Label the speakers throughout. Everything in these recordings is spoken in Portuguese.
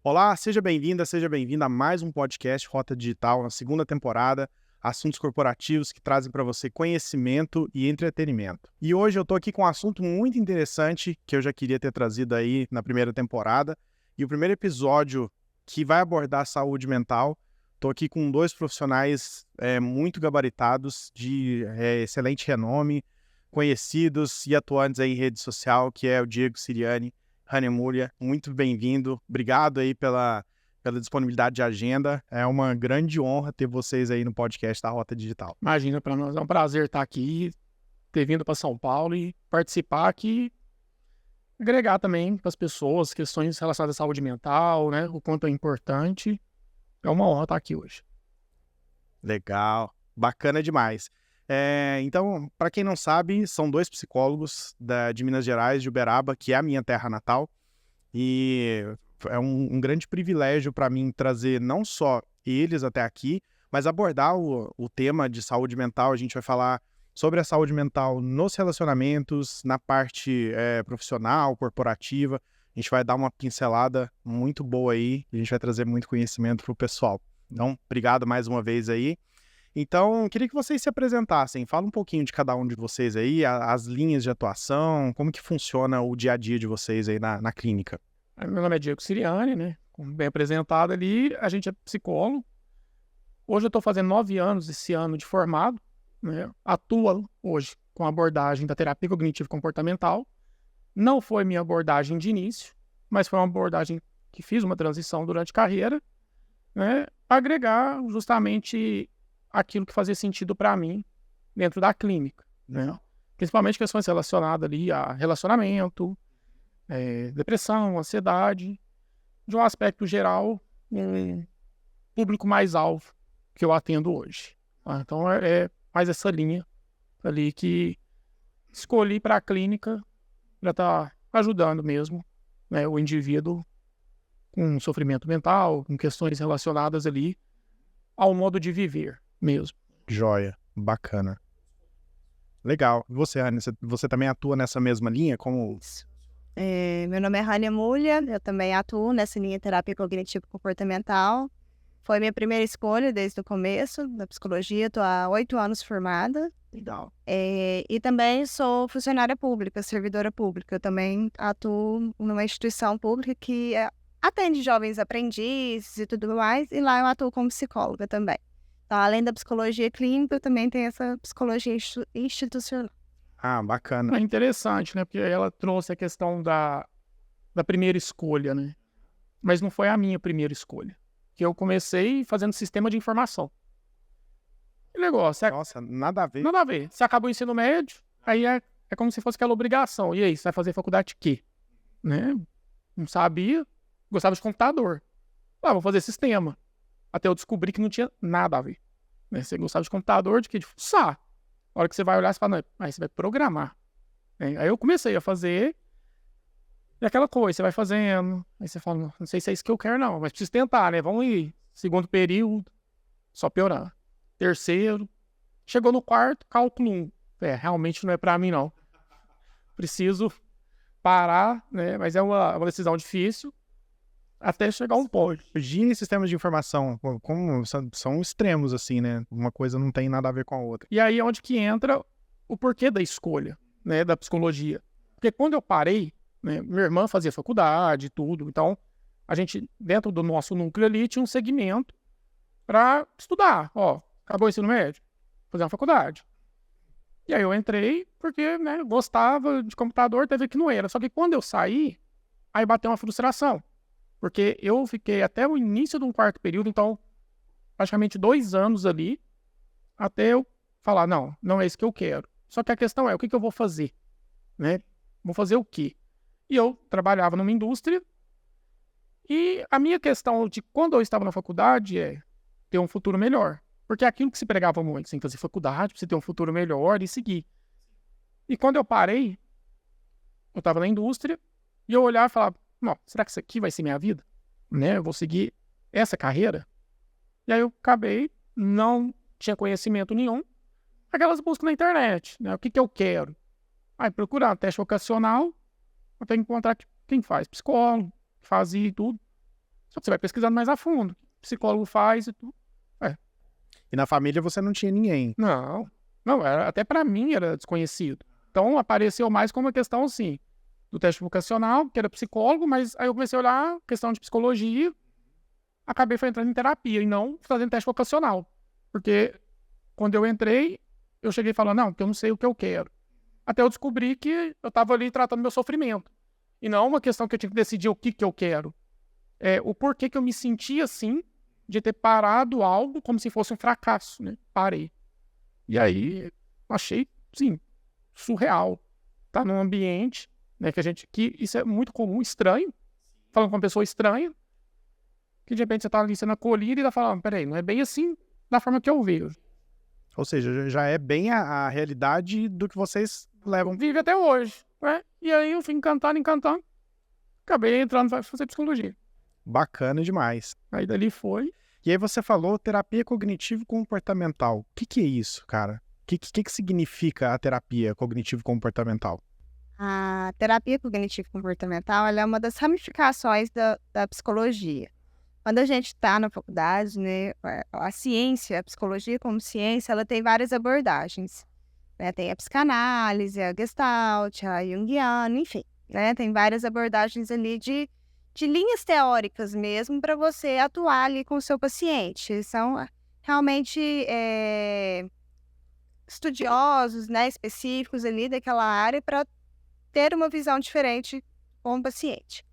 Speaker 1: Olá, seja bem-vinda, seja bem-vindo a mais um podcast Rota Digital, na segunda temporada, assuntos corporativos que trazem para você conhecimento e entretenimento. E hoje eu estou aqui com um assunto muito interessante que eu já queria ter trazido aí na primeira temporada. E o primeiro episódio que vai abordar saúde mental, estou aqui com dois profissionais muito gabaritados, de excelente renome, conhecidos e atuantes aí em rede social, que é o Diego Siriani. Rania Mulher, muito bem-vindo. Obrigado aí pela disponibilidade de agenda. É uma grande honra ter vocês aí no podcast da Rota Digital.
Speaker 2: Imagina, para nós é um prazer estar aqui, ter vindo para São Paulo e participar aqui, agregar também para as pessoas questões relacionadas à saúde mental, né? O quanto é importante. É uma honra estar aqui hoje.
Speaker 1: Legal, bacana demais. Então, para quem não sabe, são dois psicólogos de Minas Gerais, de Uberaba, que é a minha terra natal, e é um grande privilégio para mim trazer não só eles até aqui, mas abordar o tema de saúde mental. A gente vai falar sobre a saúde mental nos relacionamentos, na parte profissional, corporativa. A gente vai dar uma pincelada muito boa aí, a gente vai trazer muito conhecimento para o pessoal. Então, obrigado mais uma vez aí. Então, queria que vocês se apresentassem. Fala um pouquinho de cada um de vocês aí, as linhas de atuação, como que funciona o dia a dia de vocês aí na clínica.
Speaker 2: Meu nome é Diego Siriani, né? Como bem apresentado ali, a gente é psicólogo. Hoje eu estou fazendo 9 anos esse ano de formado, né? Atuo hoje com a abordagem da terapia cognitivo-comportamental. Não foi minha abordagem de início, mas foi uma abordagem que fiz uma transição durante a carreira, né? Para agregar justamente aquilo que fazia sentido para mim dentro da clínica, né? Principalmente questões relacionadas ali a relacionamento, depressão, ansiedade, de um aspecto geral, um público mais alvo que eu atendo hoje. Tá? Então é mais essa linha ali que escolhi para a clínica para estar ajudando mesmo, né, o indivíduo com sofrimento mental, com questões relacionadas ali ao modo de viver mesmo.
Speaker 1: Joia, bacana. Legal. E você, Rania, você também atua nessa mesma linha? Como...
Speaker 3: Meu nome é Rania Mulher, eu também atuo nessa linha terapia cognitivo-comportamental. Foi minha primeira escolha desde o começo da psicologia, estou há 8 anos formada.
Speaker 2: Legal.
Speaker 3: E também sou funcionária pública, servidora pública. Eu também atuo numa instituição pública que atende jovens aprendizes e tudo mais, e lá eu atuo como psicóloga também. Então, além da psicologia clínica, eu também tenho essa psicologia institucional.
Speaker 1: Ah, bacana.
Speaker 2: É interessante, né? Porque ela trouxe a questão da primeira escolha, né? Mas não foi a minha primeira escolha. Que eu comecei fazendo sistema de informação. Que negócio.
Speaker 1: Nossa, nada a ver.
Speaker 2: Nada a ver. Você acabou o ensino médio, aí é como se fosse aquela obrigação. E aí, você vai fazer faculdade de quê? Né? Não sabia. Gostava de computador. Vou fazer sistema. Até eu descobri que não tinha nada a ver. Né? Você gostava de computador, de quê? De fuçar. A hora que você vai olhar, você fala, não, aí você vai programar. Aí eu comecei a fazer, e aquela coisa, você vai fazendo, aí você fala, não sei se é isso que eu quero não, mas preciso tentar, né? Vamos ir. Segundo período, só piorando. Terceiro, chegou no quarto, cálculo 1. Realmente não é pra mim não. Preciso parar, né? Mas é uma decisão difícil, até chegar a um ponto.
Speaker 1: Gine e sistemas de informação, como são extremos assim, né? Uma coisa não tem nada a ver com a outra.
Speaker 2: E aí é onde que entra o porquê da escolha, né, da psicologia. Porque quando eu parei, né, minha irmã fazia faculdade e tudo, então a gente, dentro do nosso núcleo ali, tinha um segmento para estudar. Acabou o ensino médio, fazer uma faculdade. E aí eu entrei porque, né, gostava de computador, teve que não era. Só que quando eu saí, aí bateu uma frustração. Porque eu fiquei até o início de um quarto período, então praticamente 2 anos ali, até eu falar, não é isso que eu quero. Só que a questão é, o que eu vou fazer? Né? Vou fazer o quê? E eu trabalhava numa indústria, e a minha questão de quando eu estava na faculdade é ter um futuro melhor. Porque é aquilo que se pregava muito, sem fazer faculdade, você ter um futuro melhor e seguir. E quando eu parei, eu estava na indústria, e eu olhava e falava, não, será que isso aqui vai ser minha vida? Né? Eu vou seguir essa carreira? E aí eu acabei, não tinha conhecimento nenhum, aquelas buscas na internet, né? O que eu quero? Aí procurar teste vocacional, eu tenho que encontrar quem faz psicólogo, fazia e tudo. Só que você vai pesquisando mais a fundo. O psicólogo faz e tudo.
Speaker 1: E na família você não tinha ninguém.
Speaker 2: Não, até para mim era desconhecido. Então apareceu mais como uma questão assim, do teste vocacional, que era psicólogo, mas aí eu comecei a olhar questão de psicologia, acabei entrando em terapia e não fazendo teste vocacional. Porque quando eu entrei, eu cheguei falando, não, porque eu não sei o que eu quero. Até eu descobri que eu estava ali tratando meu sofrimento. E não uma questão que eu tinha que decidir o que eu quero. O porquê que eu me sentia assim, de ter parado algo como se fosse um fracasso, né? Parei. E aí, achei, sim, surreal. Tá num ambiente, né, que isso é muito comum, estranho, falando com uma pessoa estranha, que de repente você tá ali sendo acolhido e tá falando, peraí, não é bem assim da forma que eu vejo.
Speaker 1: Ou seja, já é bem a realidade do que vocês levam.
Speaker 2: Vive até hoje, né? E aí eu fui encantando, acabei entrando para fazer psicologia.
Speaker 1: Bacana demais.
Speaker 2: Aí dali foi.
Speaker 1: E aí você falou terapia cognitivo-comportamental. O que é isso, cara? O que significa a terapia cognitivo-comportamental?
Speaker 3: A terapia cognitivo-comportamental ela é uma das ramificações da psicologia. Quando a gente está na faculdade, né, a ciência, a psicologia como ciência, ela tem várias abordagens. Né? Tem a psicanálise, a Gestalt, a Jungiana, enfim. Né? Tem várias abordagens ali de linhas teóricas mesmo para você atuar ali com o seu paciente. São realmente estudiosos, né, específicos ali daquela área para ter uma visão diferente com o paciente.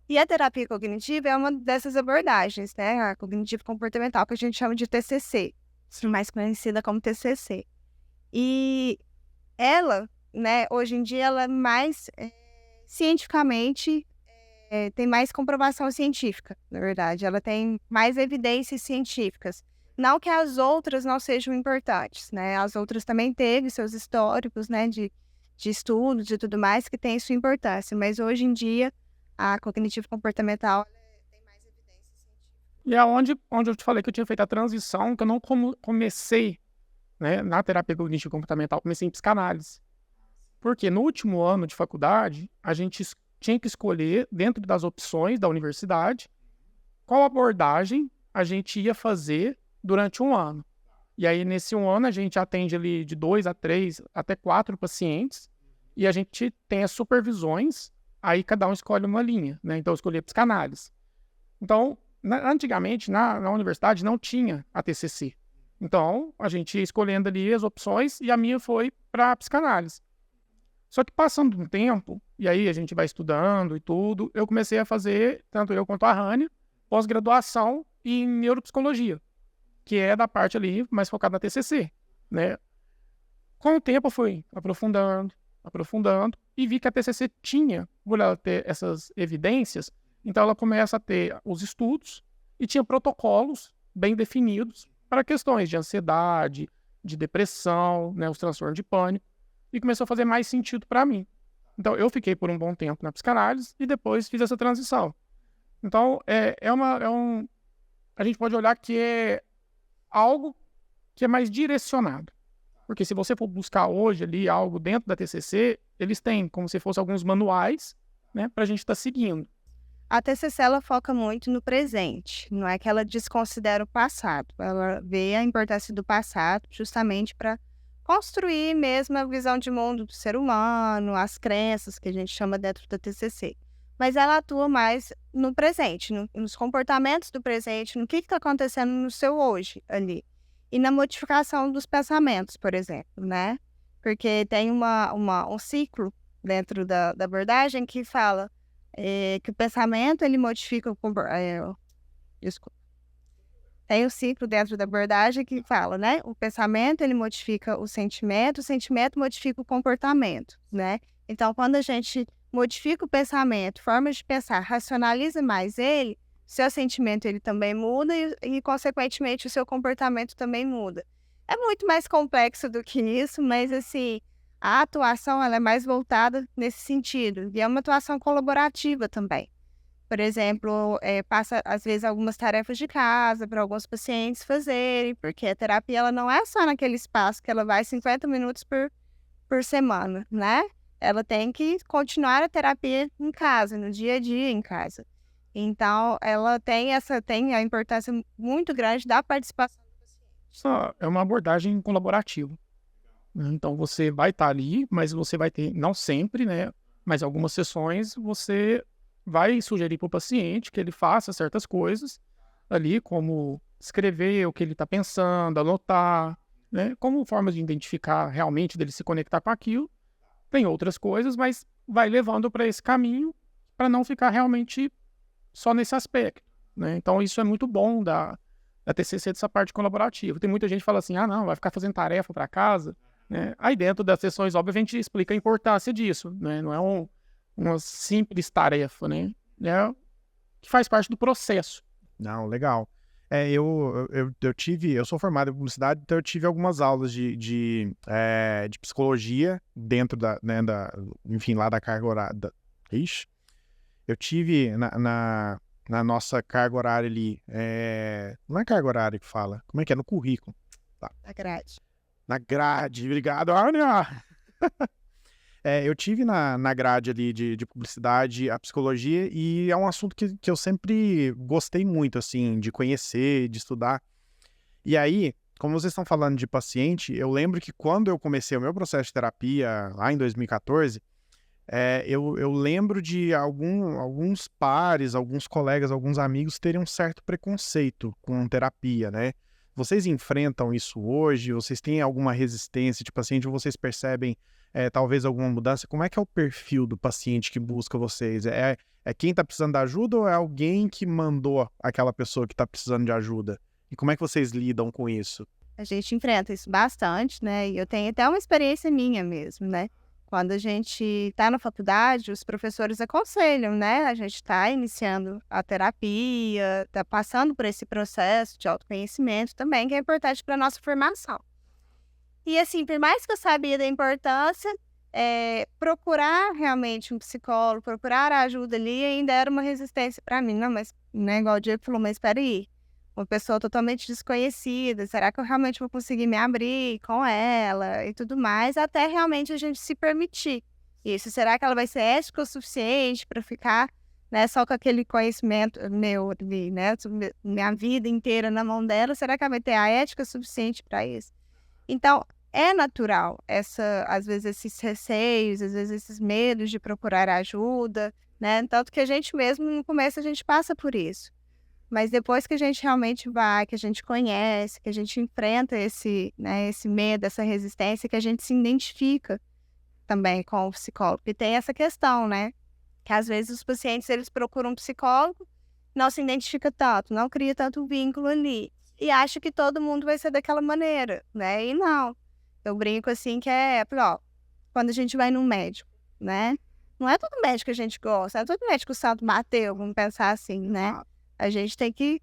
Speaker 3: E a terapia cognitiva é uma dessas abordagens, né, a cognitivo-comportamental, que a gente chama de TCC, mais conhecida como TCC. E ela, né, hoje em dia, ela é mais cientificamente, tem mais comprovação científica, na verdade. Ela tem mais evidências científicas. Não que as outras não sejam importantes, né? As outras também teve seus históricos, né, de estudos e tudo mais, que tem sua importância. Mas hoje em dia, a cognitivo-comportamental tem mais evidências científicas.
Speaker 2: E é onde eu te falei que eu tinha feito a transição, que eu não comecei, né, na terapia cognitivo-comportamental, comecei em psicanálise. Porque no último ano de faculdade, a gente tinha que escolher, dentro das opções da universidade, qual abordagem a gente ia fazer durante um ano. E aí, nesse um ano, a gente atende ali de 2 a 3, até 4 pacientes, e a gente tem as supervisões, aí cada um escolhe uma linha, né? Então, eu escolhi a psicanálise. Então, antigamente, na universidade, não tinha a TCC. Então, a gente ia escolhendo ali as opções, e a minha foi para a psicanálise. Só que passando um tempo, e aí a gente vai estudando e tudo, eu comecei a fazer, tanto eu quanto a Rania, pós-graduação em neuropsicologia, que é da parte ali mais focada na TCC, né? Com o tempo eu fui aprofundando, e vi que a TCC tinha, por ela ter essas evidências, então ela começa a ter os estudos e tinha protocolos bem definidos para questões de ansiedade, de depressão, né, os transtornos de pânico, e começou a fazer mais sentido para mim. Então, eu fiquei por um bom tempo na psicanálise e depois fiz essa transição. Então, a gente pode olhar que é algo que é mais direcionado. Porque se você for buscar hoje ali algo dentro da TCC, eles têm como se fossem alguns manuais, né, para a gente estar seguindo.
Speaker 3: A TCC ela foca muito no presente, não é que ela desconsidera o passado. Ela vê a importância do passado justamente para construir mesmo a visão de mundo do ser humano, as crenças que a gente chama dentro da TCC. Mas ela atua mais no presente, nos comportamentos do presente, no que está acontecendo no seu hoje ali. E na modificação dos pensamentos, por exemplo, né? Porque tem um ciclo dentro da abordagem que fala que o pensamento, ele modifica desculpa. Tem o ciclo dentro da abordagem que fala, né? O pensamento, ele modifica o sentimento modifica o comportamento, né? Então, quando a gente modifica o pensamento, formas de pensar, racionaliza mais ele, seu sentimento ele também muda e, consequentemente, o seu comportamento também muda. É muito mais complexo do que isso, mas, assim, a atuação ela é mais voltada nesse sentido. E é uma atuação colaborativa também. Por exemplo, passa, às vezes, algumas tarefas de casa para alguns pacientes fazerem, porque a terapia ela não é só naquele espaço que ela vai 50 minutos por semana, né? Ela tem que continuar a terapia em casa, no dia a dia em casa. Então, ela tem a importância muito grande da participação do paciente.
Speaker 2: Isso é uma abordagem colaborativa, né? Então, você vai estar ali, mas você vai ter, não sempre, né? Mas algumas sessões você vai sugerir para o paciente que ele faça certas coisas ali, como escrever o que ele está pensando, anotar, né? Como formas de identificar realmente dele se conectar com aquilo. Tem outras coisas, mas vai levando para esse caminho para não ficar realmente só nesse aspecto, né? Então, isso é muito bom da TCC, dessa parte colaborativa. Tem muita gente que fala assim, não, vai ficar fazendo tarefa para casa, né? Aí dentro das sessões, óbvio, a gente explica a importância disso, né? Não é uma simples tarefa, né? É que faz parte do processo.
Speaker 1: Não, legal. Eu sou formado em publicidade, então eu tive algumas aulas de psicologia dentro enfim, lá da carga horária. Ixi, eu tive na nossa carga horária ali, não é carga horária que fala, como é que é? No currículo. Tá.
Speaker 3: Na grade.
Speaker 1: Na grade, obrigado, Ania! Eu tive na grade ali de publicidade a psicologia e é um assunto que eu sempre gostei muito, assim, de conhecer, de estudar. E aí, como vocês estão falando de paciente, eu lembro que quando eu comecei o meu processo de terapia, lá em 2014, eu lembro de alguns pares, alguns colegas, alguns amigos terem um certo preconceito com terapia, né? Vocês enfrentam isso hoje? Vocês têm alguma resistência de paciente? Ou vocês percebem talvez alguma mudança? Como é que é o perfil do paciente que busca vocês? É quem está precisando de ajuda ou é alguém que mandou aquela pessoa que está precisando de ajuda? E como é que vocês lidam com isso?
Speaker 3: A gente enfrenta isso bastante, né? E eu tenho até uma experiência minha mesmo, né? Quando a gente está na faculdade, os professores aconselham, né? A gente está iniciando a terapia, está passando por esse processo de autoconhecimento também, que é importante para a nossa formação. E assim, por mais que eu sabia da importância, procurar realmente um psicólogo, procurar ajuda ali, ainda era uma resistência para mim. Não, mas, né, igual o Diego falou, mas espera aí, uma pessoa totalmente desconhecida, será que eu realmente vou conseguir me abrir com ela e tudo mais, até realmente a gente se permitir isso? Será que ela vai ser ética o suficiente para ficar, né, só com aquele conhecimento meu ali, né, minha vida inteira na mão dela? Será que ela vai ter a ética suficiente para isso? Então, é natural às vezes esses receios, às vezes esses medos de procurar ajuda, né? Tanto que a gente mesmo, no começo, a gente passa por isso. Mas depois que a gente realmente vai, que a gente conhece, que a gente enfrenta esse medo, essa resistência, que a gente se identifica também com o psicólogo. E tem essa questão, né? Que às vezes os pacientes, eles procuram um psicólogo, não se identifica tanto, não cria tanto vínculo ali. E acha que todo mundo vai ser daquela maneira, né? E não. Eu brinco assim que quando a gente vai num médico, né? Não é todo médico que a gente gosta, não é todo médico que o santo bateu, vamos pensar assim, né? A gente tem que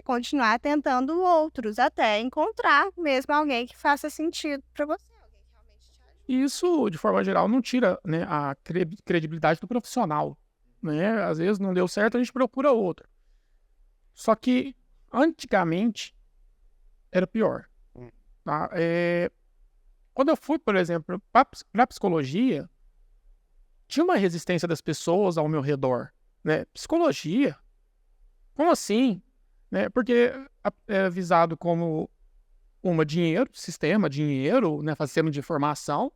Speaker 3: continuar tentando outros até encontrar mesmo alguém que faça sentido para você. Alguém que realmente te ajude.
Speaker 2: E isso, de forma geral, não tira, né, a credibilidade do profissional, né? Às vezes não deu certo, a gente procura outro. Só que, antigamente, era pior. Tá? Quando eu fui, por exemplo, para a psicologia, tinha uma resistência das pessoas ao meu redor, né? Psicologia? Como assim? Né? Porque é visado como dinheiro, sistema, dinheiro, né? Sistema de informação.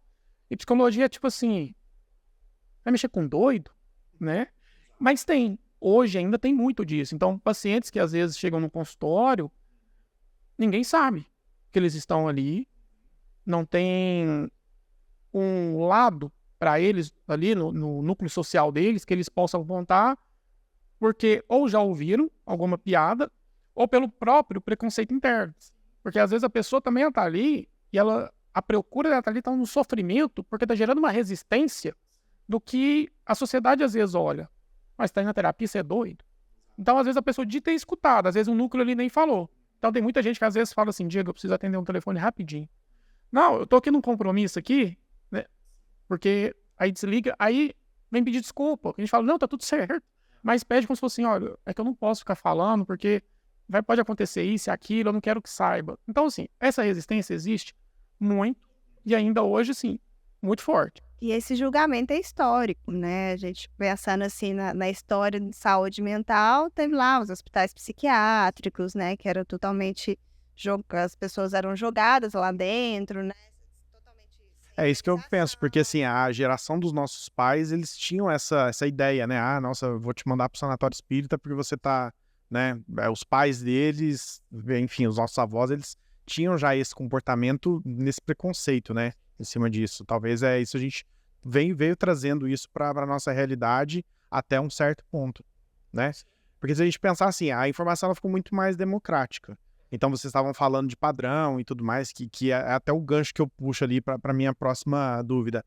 Speaker 2: E psicologia é tipo assim, vai mexer com doido, né? Mas hoje ainda tem muito disso. Então, pacientes que às vezes chegam no consultório, ninguém sabe que eles estão ali, não tem um lado para eles ali no núcleo social deles que eles possam contar, porque ou já ouviram alguma piada, ou pelo próprio preconceito interno. Porque às vezes a pessoa também está ali e a procura dela está ali, está no sofrimento, porque está gerando uma resistência do que a sociedade às vezes olha. Mas está indo na terapia, você é doido. Então, às vezes a pessoa de ter escutado, às vezes o núcleo ali nem falou. Então tem muita gente que às vezes fala assim, Diego, eu preciso atender um telefone rapidinho. Não, eu tô aqui num compromisso aqui, né? Porque aí desliga, aí vem pedir desculpa. A gente fala, não, tá tudo certo. Mas pede como se fosse assim, olha, é que eu não posso ficar falando, porque pode acontecer isso e aquilo, eu não quero que saiba. Então, assim, essa resistência existe muito, e ainda hoje, assim, muito forte.
Speaker 3: E esse julgamento é histórico, né? A gente pensando assim na história de saúde mental, teve lá os hospitais psiquiátricos, né? Que eram totalmente as pessoas eram jogadas lá dentro, né? Totalmente sem
Speaker 1: É isso que eu penso, porque
Speaker 3: organização.
Speaker 1: assim, a geração dos nossos pais, eles tinham essa ideia, né? Ah, nossa, eu vou te mandar pro sanatório espírita porque você tá, né? Os pais deles, enfim, os nossos avós, eles tinham já esse comportamento nesse preconceito, né? Em cima disso. Talvez é isso, a gente veio trazendo isso para nossa realidade até um certo ponto, né? Porque se a gente pensar assim, a informação ela ficou muito mais democrática. Então vocês estavam falando de padrão e tudo mais, que é até o gancho que eu puxo ali para minha próxima dúvida.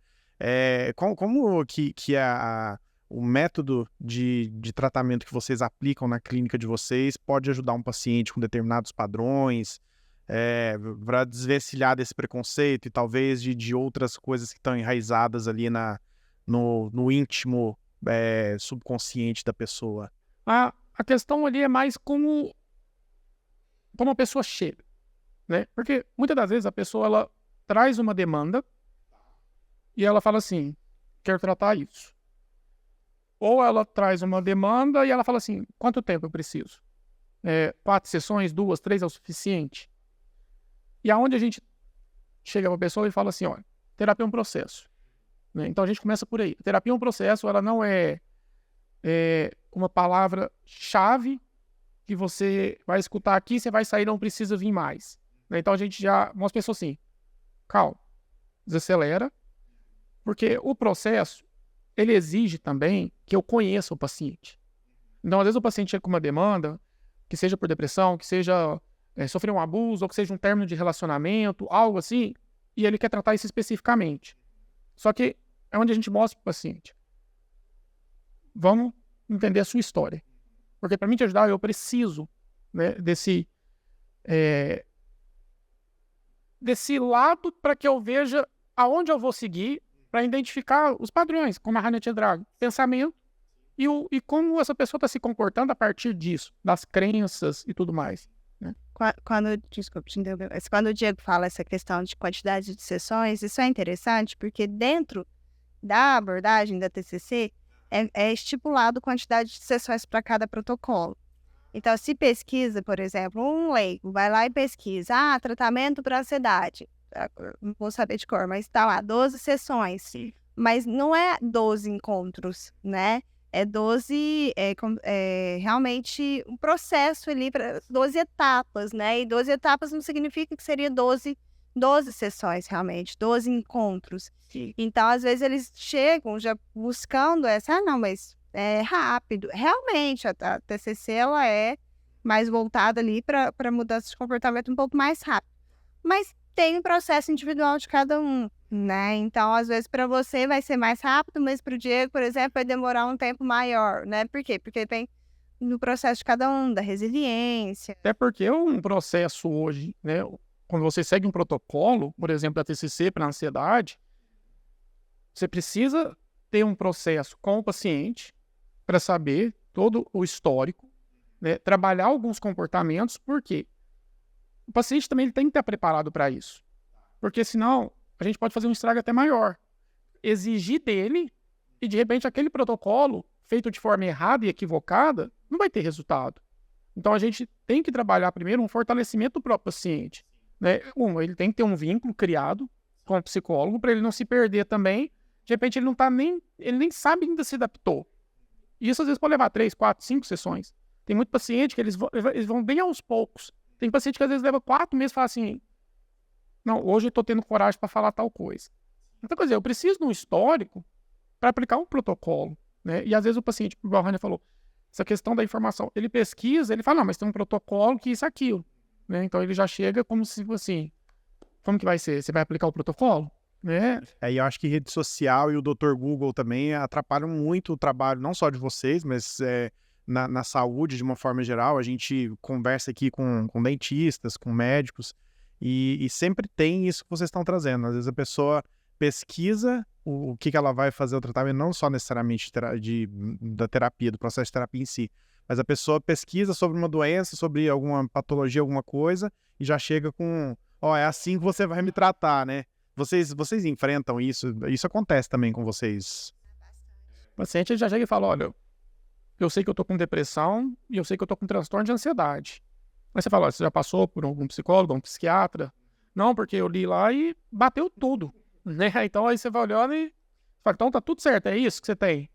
Speaker 1: Como que é o método de tratamento que vocês aplicam na clínica de vocês pode ajudar um paciente com determinados padrões, para desvencilhar desse preconceito e talvez de outras coisas que estão enraizadas ali no íntimo subconsciente da pessoa?
Speaker 2: A questão ali é mais como a pessoa chega, né? Porque muitas das vezes a pessoa ela traz uma demanda e ela fala assim, quero tratar isso. Ou ela traz uma demanda e ela fala assim, quanto tempo eu preciso? 4 sessões, 2, 3 é o suficiente? E aonde a gente chega para a pessoa e fala assim, olha, terapia é um processo, né? Então a gente começa por aí. A terapia é um processo, ela não é uma palavra-chave que você vai escutar aqui, você vai sair, não precisa vir mais, né? Então a gente já mostra a pessoa assim, calma, desacelera, porque o processo, ele exige também que eu conheça o paciente. Então, às vezes o paciente chega com uma demanda, que seja por depressão, que seja sofrer um abuso, ou que seja um término de relacionamento, algo assim, e ele quer tratar isso especificamente. Só que é onde a gente mostra para o paciente. Vamos entender a sua história. Porque para mim te ajudar, eu preciso, né, desse lado para que eu veja aonde eu vou seguir para identificar os padrões, como a Hannah tinha trago, pensamento e como essa pessoa está se comportando a partir disso, das crenças e tudo mais, né?
Speaker 3: Desculpa te interromper, mas quando o Diego fala essa questão de quantidade de sessões, isso é interessante porque dentro da abordagem da TCC é estipulado quantidade de sessões para cada protocolo. Então, se pesquisa, por exemplo, um leigo vai lá e pesquisa, tratamento para ansiedade, não vou saber de cor, mas tá lá, 12 sessões. Sim. Mas não é 12 encontros, né? É 12, realmente um processo ali, 12 etapas, né? E 12 etapas não significa que seria 12 sessões, realmente, 12 encontros. Sim. Então, às vezes, eles chegam já buscando não, mas é rápido. Realmente, a TCC, ela é mais voltada ali para mudança de comportamento um pouco mais rápido. Mas tem um processo individual de cada um, né? Então, às vezes, para você vai ser mais rápido, mas para o Diego, por exemplo, vai demorar um tempo maior, né? Por quê? Porque tem no processo de cada um, da resiliência.
Speaker 2: Até porque é um processo hoje, né? Quando você segue um protocolo, por exemplo, da TCC para ansiedade, você precisa ter um processo com o paciente para saber todo o histórico, né? Trabalhar alguns comportamentos, por quê? O paciente também ele tem que estar preparado para isso. Porque senão a gente pode fazer um estrago até maior. Exigir dele e de repente aquele protocolo feito de forma errada e equivocada não vai ter resultado. Então a gente tem que trabalhar primeiro um fortalecimento do próprio paciente, né? Ele tem que ter um vínculo criado com o psicólogo para ele não se perder também. De repente ele ele nem sabe ainda se adaptou. E isso às vezes pode levar 3, 4, 5 sessões. Tem muito paciente que eles vão bem aos poucos. Tem paciente que às vezes leva 4 meses e fala assim, não, hoje eu estou tendo coragem para falar tal coisa. Então, quer dizer, eu preciso de um histórico para aplicar um protocolo, né? E às vezes o paciente, como a Rania falou, essa questão da informação, ele pesquisa, ele fala, não, mas tem um protocolo que isso, aquilo, né? Então ele já chega como se, assim, como que vai ser? Você vai aplicar o protocolo? Né?
Speaker 1: E eu acho que rede social e o Dr. Google também atrapalham muito o trabalho, não só de vocês, mas na saúde de uma forma geral. A gente conversa aqui com dentistas, com médicos, e sempre tem isso que vocês estão trazendo. Às vezes a pessoa pesquisa o que ela vai fazer o tratamento, não só necessariamente da terapia, do processo de terapia em si, mas a pessoa pesquisa sobre uma doença, sobre alguma patologia, alguma coisa, e já chega com, é assim que você vai me tratar, né? Vocês enfrentam isso? Isso acontece também com vocês?
Speaker 2: O paciente já chega e fala, olha, eu sei que eu tô com depressão e eu sei que eu tô com transtorno de ansiedade. Aí você fala, olha, você já passou por algum psicólogo, um psiquiatra? Não, porque eu li lá e bateu tudo, né? Então aí você vai olhando e fala, então tá tudo certo, é isso que você tem,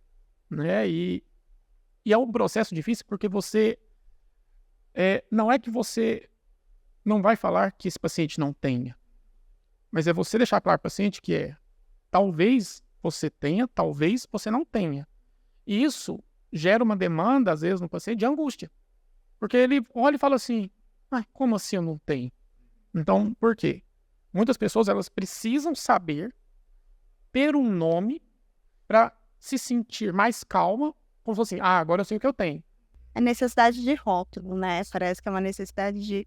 Speaker 2: né? E é um processo difícil porque você, não é que você não vai falar que esse paciente não tenha, mas é você deixar claro para o paciente que talvez você tenha, talvez você não tenha. E isso gera uma demanda, às vezes, no paciente de angústia. Porque ele olha e fala assim, como assim eu não tenho? Então, por quê? Muitas pessoas, elas precisam saber ter um nome para se sentir mais calma, como se fosse assim, agora eu sei o que eu tenho.
Speaker 3: É necessidade de rótulo, né? Parece que é uma necessidade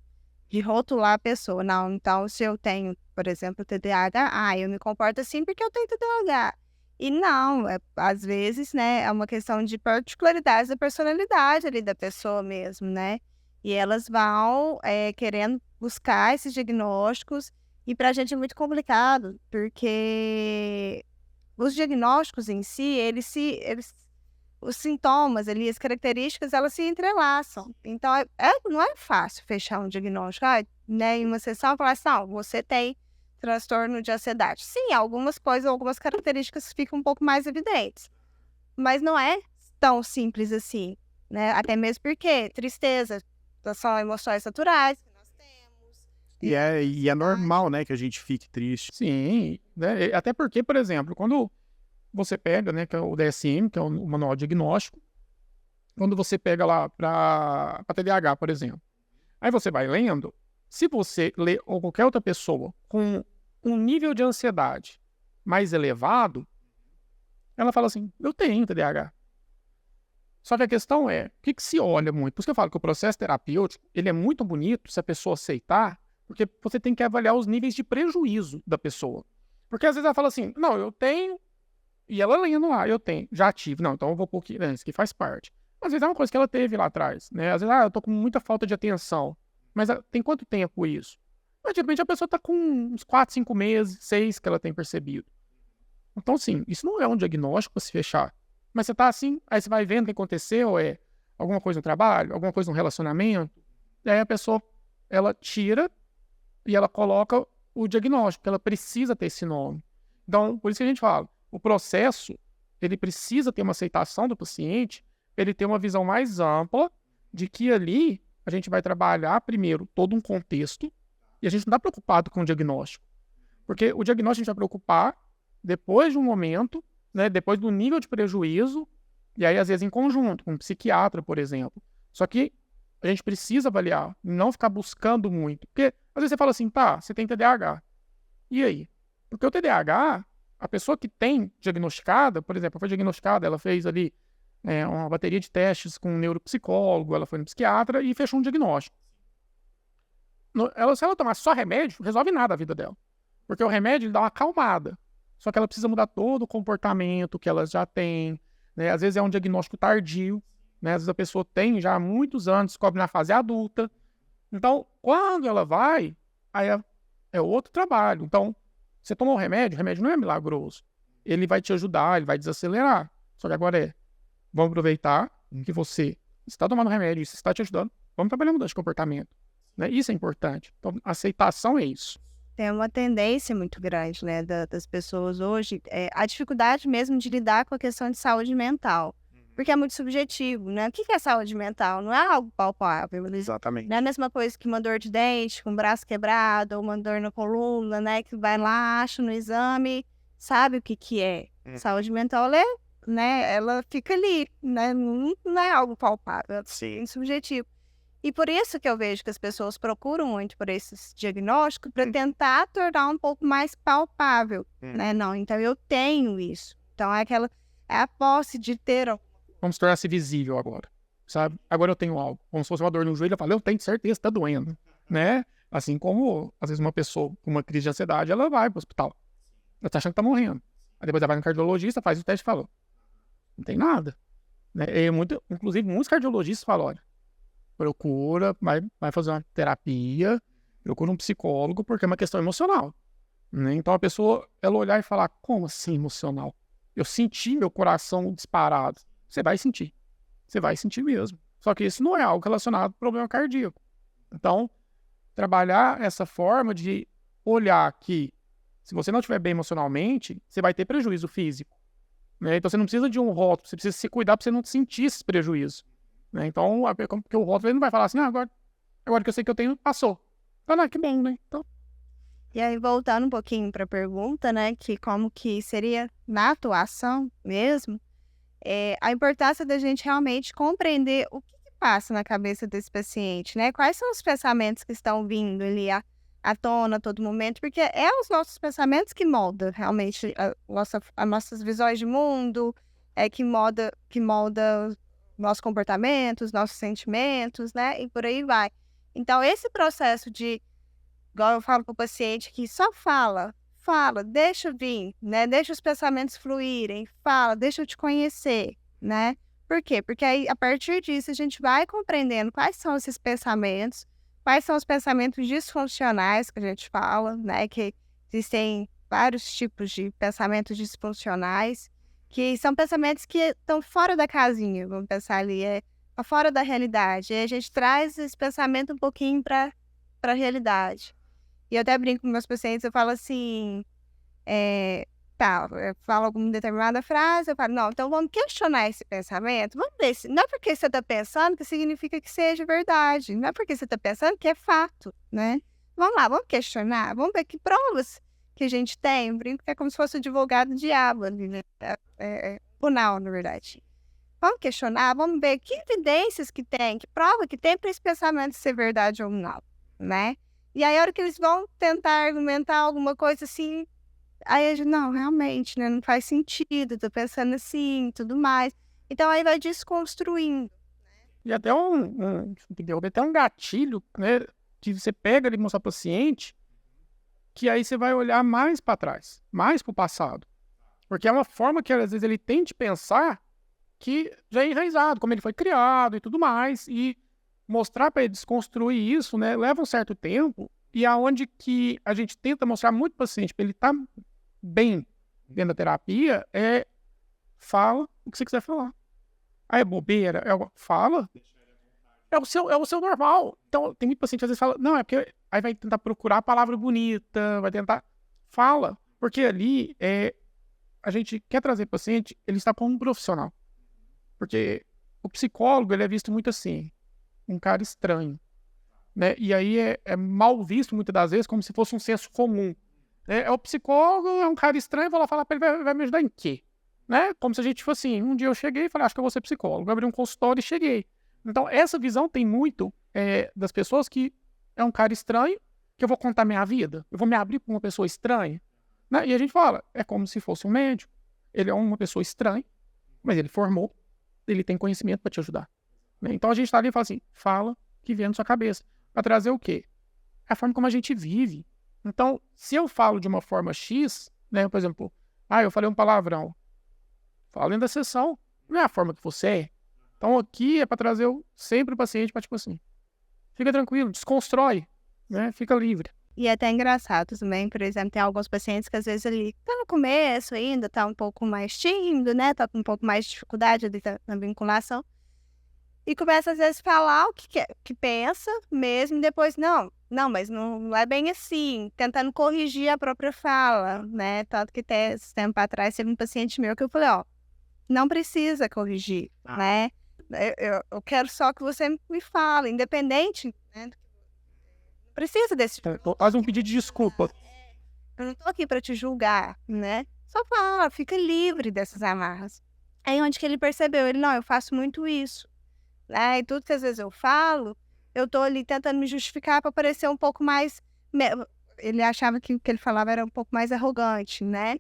Speaker 3: de rotular a pessoa. Não, então se eu tenho, por exemplo, TDAH, eu me comporto assim porque eu tenho TDAH. E não, às vezes, né, é uma questão de particularidades da personalidade ali da pessoa mesmo, né? E elas vão querendo buscar esses diagnósticos e pra gente é muito complicado, porque os diagnósticos em si, os sintomas ali, as características, elas se entrelaçam. Então, não é fácil fechar um diagnóstico, né, em uma sessão, falar assim, não, você tem transtorno de ansiedade. Sim, algumas coisas, algumas características ficam um pouco mais evidentes, mas não é tão simples assim, né? Até mesmo porque tristeza são emoções naturais que nós temos.
Speaker 1: E é normal, né, que a gente fique triste.
Speaker 2: Sim, né? Até porque, por exemplo, quando você pega, né, que é o DSM, que é o Manual Diagnóstico, quando você pega lá para TDAH, por exemplo, aí você vai lendo, se você lê ou qualquer outra pessoa com um nível de ansiedade mais elevado, ela fala assim, eu tenho TDAH. Só que a questão o que se olha muito? Por isso que eu falo que o processo terapêutico, ele é muito bonito se a pessoa aceitar, porque você tem que avaliar os níveis de prejuízo da pessoa. Porque às vezes ela fala assim, não, eu tenho, e ela lendo lá, eu tenho, já tive, não, então eu vou pôr aqui, isso que faz parte. Às vezes é uma coisa que ela teve lá atrás, né? Às vezes, eu tô com muita falta de atenção. Mas tem quanto tempo isso? Mas, geralmente a pessoa tá com uns 4, 5 meses, 6 que ela tem percebido. Então, sim, isso não é um diagnóstico para se fechar. Mas você tá assim, aí você vai vendo o que aconteceu, alguma coisa no trabalho, alguma coisa no relacionamento, e aí a pessoa, ela tira e ela coloca o diagnóstico, porque ela precisa ter esse nome. Então, por isso que a gente fala, o processo, ele precisa ter uma aceitação do paciente, ele ter uma visão mais ampla de que ali a gente vai trabalhar, primeiro, todo um contexto, e a gente não está preocupado com o diagnóstico. Porque o diagnóstico a gente vai preocupar depois de um momento, né, depois do nível de prejuízo, e aí às vezes em conjunto, com um psiquiatra, por exemplo. Só que a gente precisa avaliar, não ficar buscando muito. Porque às vezes você fala assim, tá, você tem TDAH. E aí? Porque o TDAH, a pessoa que tem diagnosticada, por exemplo, foi diagnosticada, ela fez ali uma bateria de testes com um neuropsicólogo, ela foi no psiquiatra e fechou um diagnóstico. Se ela tomar só remédio, não resolve nada a vida dela. Porque o remédio ele dá uma acalmada. Só que ela precisa mudar todo o comportamento que ela já tem. Né? Às vezes é um diagnóstico tardio. Né? Às vezes a pessoa tem já há muitos anos, descobre na fase adulta. Então, quando ela vai, aí é outro trabalho. Então, você tomou o remédio não é milagroso. Ele vai te ajudar, ele vai desacelerar. Só que agora vamos aproveitar que você está tomando remédio, isso está te ajudando. Vamos trabalhar mudança de comportamento. Né? Isso é importante. Então, aceitação é isso.
Speaker 3: Tem uma tendência muito grande, né, das pessoas hoje, a dificuldade mesmo de lidar com a questão de saúde mental. Porque é muito subjetivo, né? O que é saúde mental? Não é algo palpável.
Speaker 1: Exatamente.
Speaker 3: Não é a mesma coisa que uma dor de dente, com o braço quebrado, ou uma dor na coluna, né? Que vai lá, acha no exame, sabe o que é. Saúde mental, ela fica ali, né? Não é algo palpável, é subjetivo. E por isso que eu vejo que as pessoas procuram muito por esses diagnósticos para tentar tornar um pouco mais palpável, né? Não, então eu tenho isso. Então é a posse de ter.
Speaker 2: Vamos tornar-se visível agora, sabe? Agora eu tenho algo. Como se fosse uma dor no joelho, eu falo, eu tenho certeza, tá doendo, né? Assim como, às vezes, uma pessoa com uma crise de ansiedade, ela vai pro hospital. Ela tá achando que tá morrendo. Aí depois ela vai no cardiologista, faz o teste e fala, não tem nada. Né? Inclusive, muitos cardiologistas falam, olha, procura, vai fazer uma terapia, procura um psicólogo, porque é uma questão emocional. né? Então a pessoa, ela olhar e falar, como assim emocional? Eu senti meu coração disparado. Você vai sentir mesmo. Só que isso não é algo relacionado ao problema cardíaco. Então, trabalhar essa forma de olhar que, se você não estiver bem emocionalmente, você vai ter prejuízo físico, né? Então, você não precisa de um rótulo, você precisa se cuidar para você não sentir esses prejuízos, né? Então, porque o rótulo ele não vai falar assim, agora que eu sei que eu tenho, passou. Então, que bom, né? Então,
Speaker 3: E aí, voltando um pouquinho para a pergunta, né, que como que seria na atuação mesmo, a importância da gente realmente compreender o que passa na cabeça desse paciente, né? Quais são os pensamentos que estão vindo ali à tona a todo momento, porque é os nossos pensamentos que moldam realmente as nossas visões de mundo, que molda nossos comportamentos, nossos sentimentos, né? E por aí vai. Então, esse processo de, igual eu falo para o paciente, que só fala, deixa vir, né? Deixa os pensamentos fluírem, fala, deixa eu te conhecer, né? Por quê? Porque aí, a partir disso, a gente vai compreendendo quais são esses pensamentos, quais são os pensamentos disfuncionais que a gente fala, né? Que existem vários tipos de pensamentos disfuncionais, que são pensamentos que estão fora da casinha, vamos pensar ali, tá fora da realidade. E a gente traz esse pensamento um pouquinho para a realidade. E eu até brinco com meus pacientes, eu falo assim, eu falo alguma determinada frase, eu falo, não, então vamos questionar esse pensamento, vamos ver se, não é porque você está pensando que significa que seja verdade, não é porque você está pensando que é fato, né? Vamos lá, vamos questionar, vamos ver que provas que a gente tem, eu brinco que é como se fosse o advogado do diabo ali, né? Punal, na verdade. Vamos questionar, vamos ver que evidências que tem, que prova que tem para esse pensamento ser verdade ou não, né? E aí, a hora que eles vão tentar argumentar alguma coisa assim, aí a gente, não, realmente, né? Não faz sentido, tô pensando assim, tudo mais. Então, aí vai desconstruindo.
Speaker 2: e até até um gatilho, né? Que você pega ali e mostra para o paciente, que aí você vai olhar mais para trás, mais para o passado. Porque é uma forma que, às vezes, ele tem de pensar que já é enraizado, como ele foi criado e tudo mais, e mostrar para ele desconstruir isso, né, leva um certo tempo, e aonde que a gente tenta mostrar muito para o paciente, para ele estar bem dentro da terapia, fala o que você quiser falar. Aí é bobeira, fala, é o seu normal. Então, tem muito paciente que às vezes fala, não, é porque aí vai tentar procurar a palavra bonita, vai tentar, fala, porque ali a gente quer trazer paciente, ele está como um profissional. Porque o psicólogo, ele é visto muito assim, um cara estranho, né? E aí é mal visto, muitas das vezes, como se fosse um senso comum. O psicólogo, é um cara estranho, vou lá falar para ele, vai me ajudar em quê? Né? Como se a gente fosse assim, um dia eu cheguei e falei, acho que eu vou ser psicólogo. Abri um consultório e cheguei. Então, essa visão tem muito das pessoas que é um cara estranho, que eu vou contar minha vida, eu vou me abrir para uma pessoa estranha. Né? E a gente fala, é como se fosse um médico. Ele é uma pessoa estranha, mas ele formou, ele tem conhecimento para te ajudar. Né? Então a gente está ali e fala assim, fala que vem na sua cabeça. Para trazer o quê? A forma como a gente vive. Então, se eu falo de uma forma X, né, por exemplo, eu falei um palavrão, falo dentro da sessão, não é a forma que você é. Então aqui é para trazer sempre o paciente para tipo assim, fica tranquilo, desconstrói, né, fica livre.
Speaker 3: E é até engraçado também, por exemplo, tem alguns pacientes que às vezes ele tá no começo ainda, tá um pouco mais tímido, né? Tá com um pouco mais de dificuldade ali na vinculação. E começa às vezes a falar o que pensa mesmo, e depois, não, mas não é bem assim, tentando corrigir a própria fala, né? Tanto que até esse tempo atrás teve um paciente meu que eu falei, não precisa corrigir, né? Eu quero só que você me fale, independente, né? Precisa desse tipo.
Speaker 2: Faz um pedido de desculpa.
Speaker 3: Eu não tô aqui para te julgar, né? Só fala, fica livre dessas amarras. Aí onde que ele percebeu, eu faço muito isso. Né? E tudo que às vezes eu falo, eu tô ali tentando me justificar para parecer um pouco mais... Ele achava que o que ele falava era um pouco mais arrogante, né?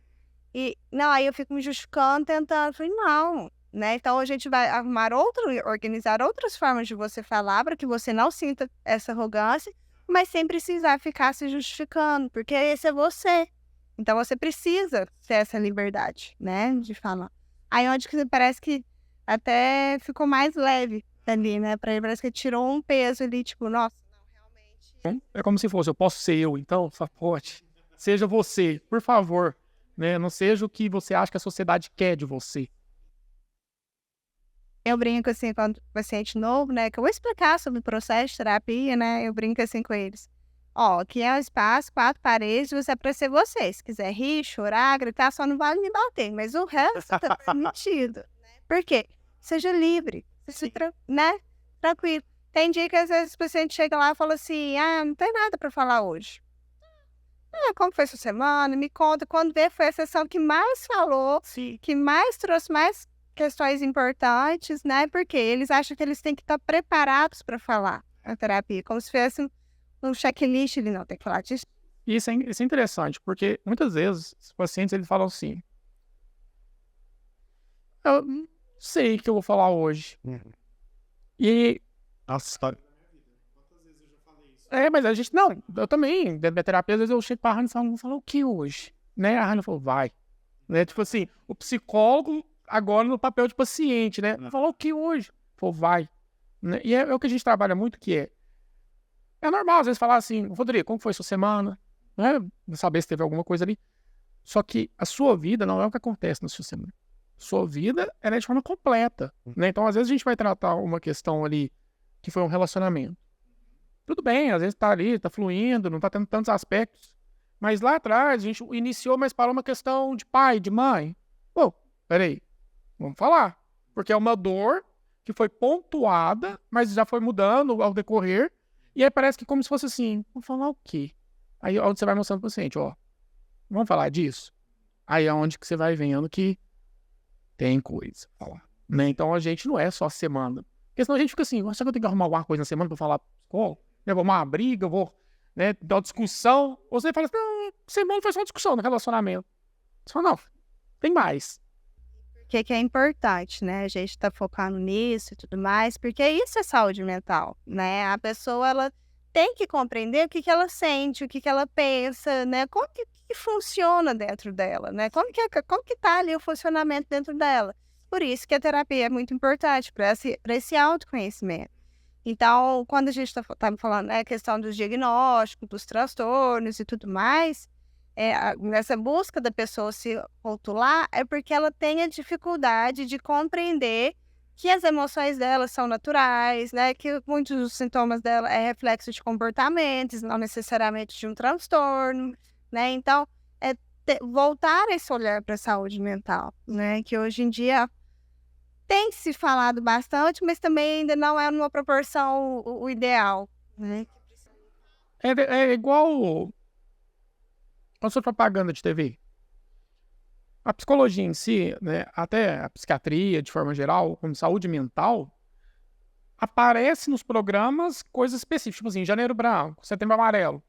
Speaker 3: E, não, aí eu fico me justificando, tentando. Falei, não, né? Então a gente vai organizar outras formas de você falar para que você não sinta essa arrogância, mas sem precisar ficar se justificando, porque esse é você. Então você precisa ter essa liberdade, né, de falar. Aí onde que parece que até ficou mais leve ali, né, pra ele parece que tirou um peso ali, tipo, nossa, não, realmente...
Speaker 2: É como se fosse, eu posso ser eu, então, só pode. Seja você, por favor, né? Não seja o que você acha que a sociedade quer de você.
Speaker 3: Eu brinco assim, quando o paciente novo, né, que eu vou explicar sobre o processo de terapia, né, eu brinco assim com eles. Ó, aqui é um espaço, 4 paredes, você é pra ser você. Se quiser rir, chorar, gritar, só não vale me bater, mas o resto tá permitido. Por quê? Seja livre, seja, né, tranquilo. Tem dia que às vezes o paciente chega lá e fala assim, não tem nada pra falar hoje. Como foi sua semana? Me conta. Quando vê, foi a sessão que mais falou, que mais trouxe mais questões importantes, né? Porque eles acham que eles têm que estar preparados para falar a terapia, como se fosse um checklist, ele não tem que falar disso.
Speaker 2: Isso é interessante, porque muitas vezes os pacientes eles falam assim: eu não sei o que eu vou falar hoje. E.
Speaker 1: Nossa, história.
Speaker 2: Mas a gente, não, eu também, da minha terapia, às vezes eu chego pra Rani e falo, vou falar o que hoje? Né? A Rani falou, vai. Né? Tipo assim, o psicólogo agora no papel de paciente, né? Vou falar o que hoje? Falou, vai. Né? E é o que a gente trabalha muito, que é normal, às vezes, falar assim, Rodrigo, como foi sua semana? Né? Saber se teve alguma coisa ali. Só que a sua vida não é o que acontece na sua semana. Sua vida, ela é de forma completa. Né? Então, às vezes, a gente vai tratar uma questão ali, que foi um relacionamento. Tudo bem, às vezes tá ali, tá fluindo, não tá tendo tantos aspectos. Mas lá atrás, a gente iniciou, mas para uma questão de pai, de mãe. Pô, peraí, vamos falar. Porque é uma dor que foi pontuada, mas já foi mudando ao decorrer. E aí parece que como se fosse assim, vamos falar o quê? Aí onde você vai mostrando pro paciente, ó, vamos falar disso? Aí é onde que você vai vendo que tem coisa pra falar. Né? Então a gente não é só semana. Porque senão a gente fica assim, será que eu tenho que arrumar alguma coisa na semana pra falar pro psicólogo? Eu vou arrumar uma briga, vou, né, dar uma discussão. Ou você fala assim, não, semana foi só uma discussão no relacionamento. Você fala, não, tem mais.
Speaker 3: Que é importante, né? A gente tá focando nisso e tudo mais, porque isso é saúde mental, né? A pessoa, ela tem que compreender o que ela sente, o que ela pensa, né? Como que funciona dentro dela, né? Como que tá ali o funcionamento dentro dela. Por isso que a terapia é muito importante para esse autoconhecimento. Então, quando a gente está falando, né, a questão dos diagnósticos, dos transtornos e tudo mais, nessa busca da pessoa se rotular, é porque ela tem a dificuldade de compreender que as emoções dela são naturais, né, que muitos dos sintomas dela é reflexo de comportamentos, não necessariamente de um transtorno, né? Então, voltar esse olhar para a saúde mental, né, que hoje em dia tem se falado bastante, mas também ainda não é numa proporção o ideal, né?
Speaker 2: É igual a sua propaganda de TV. A psicologia em si, né, até a psiquiatria de forma geral, como saúde mental, aparece nos programas coisas específicas, tipo assim, Janeiro Branco, Setembro Amarelo.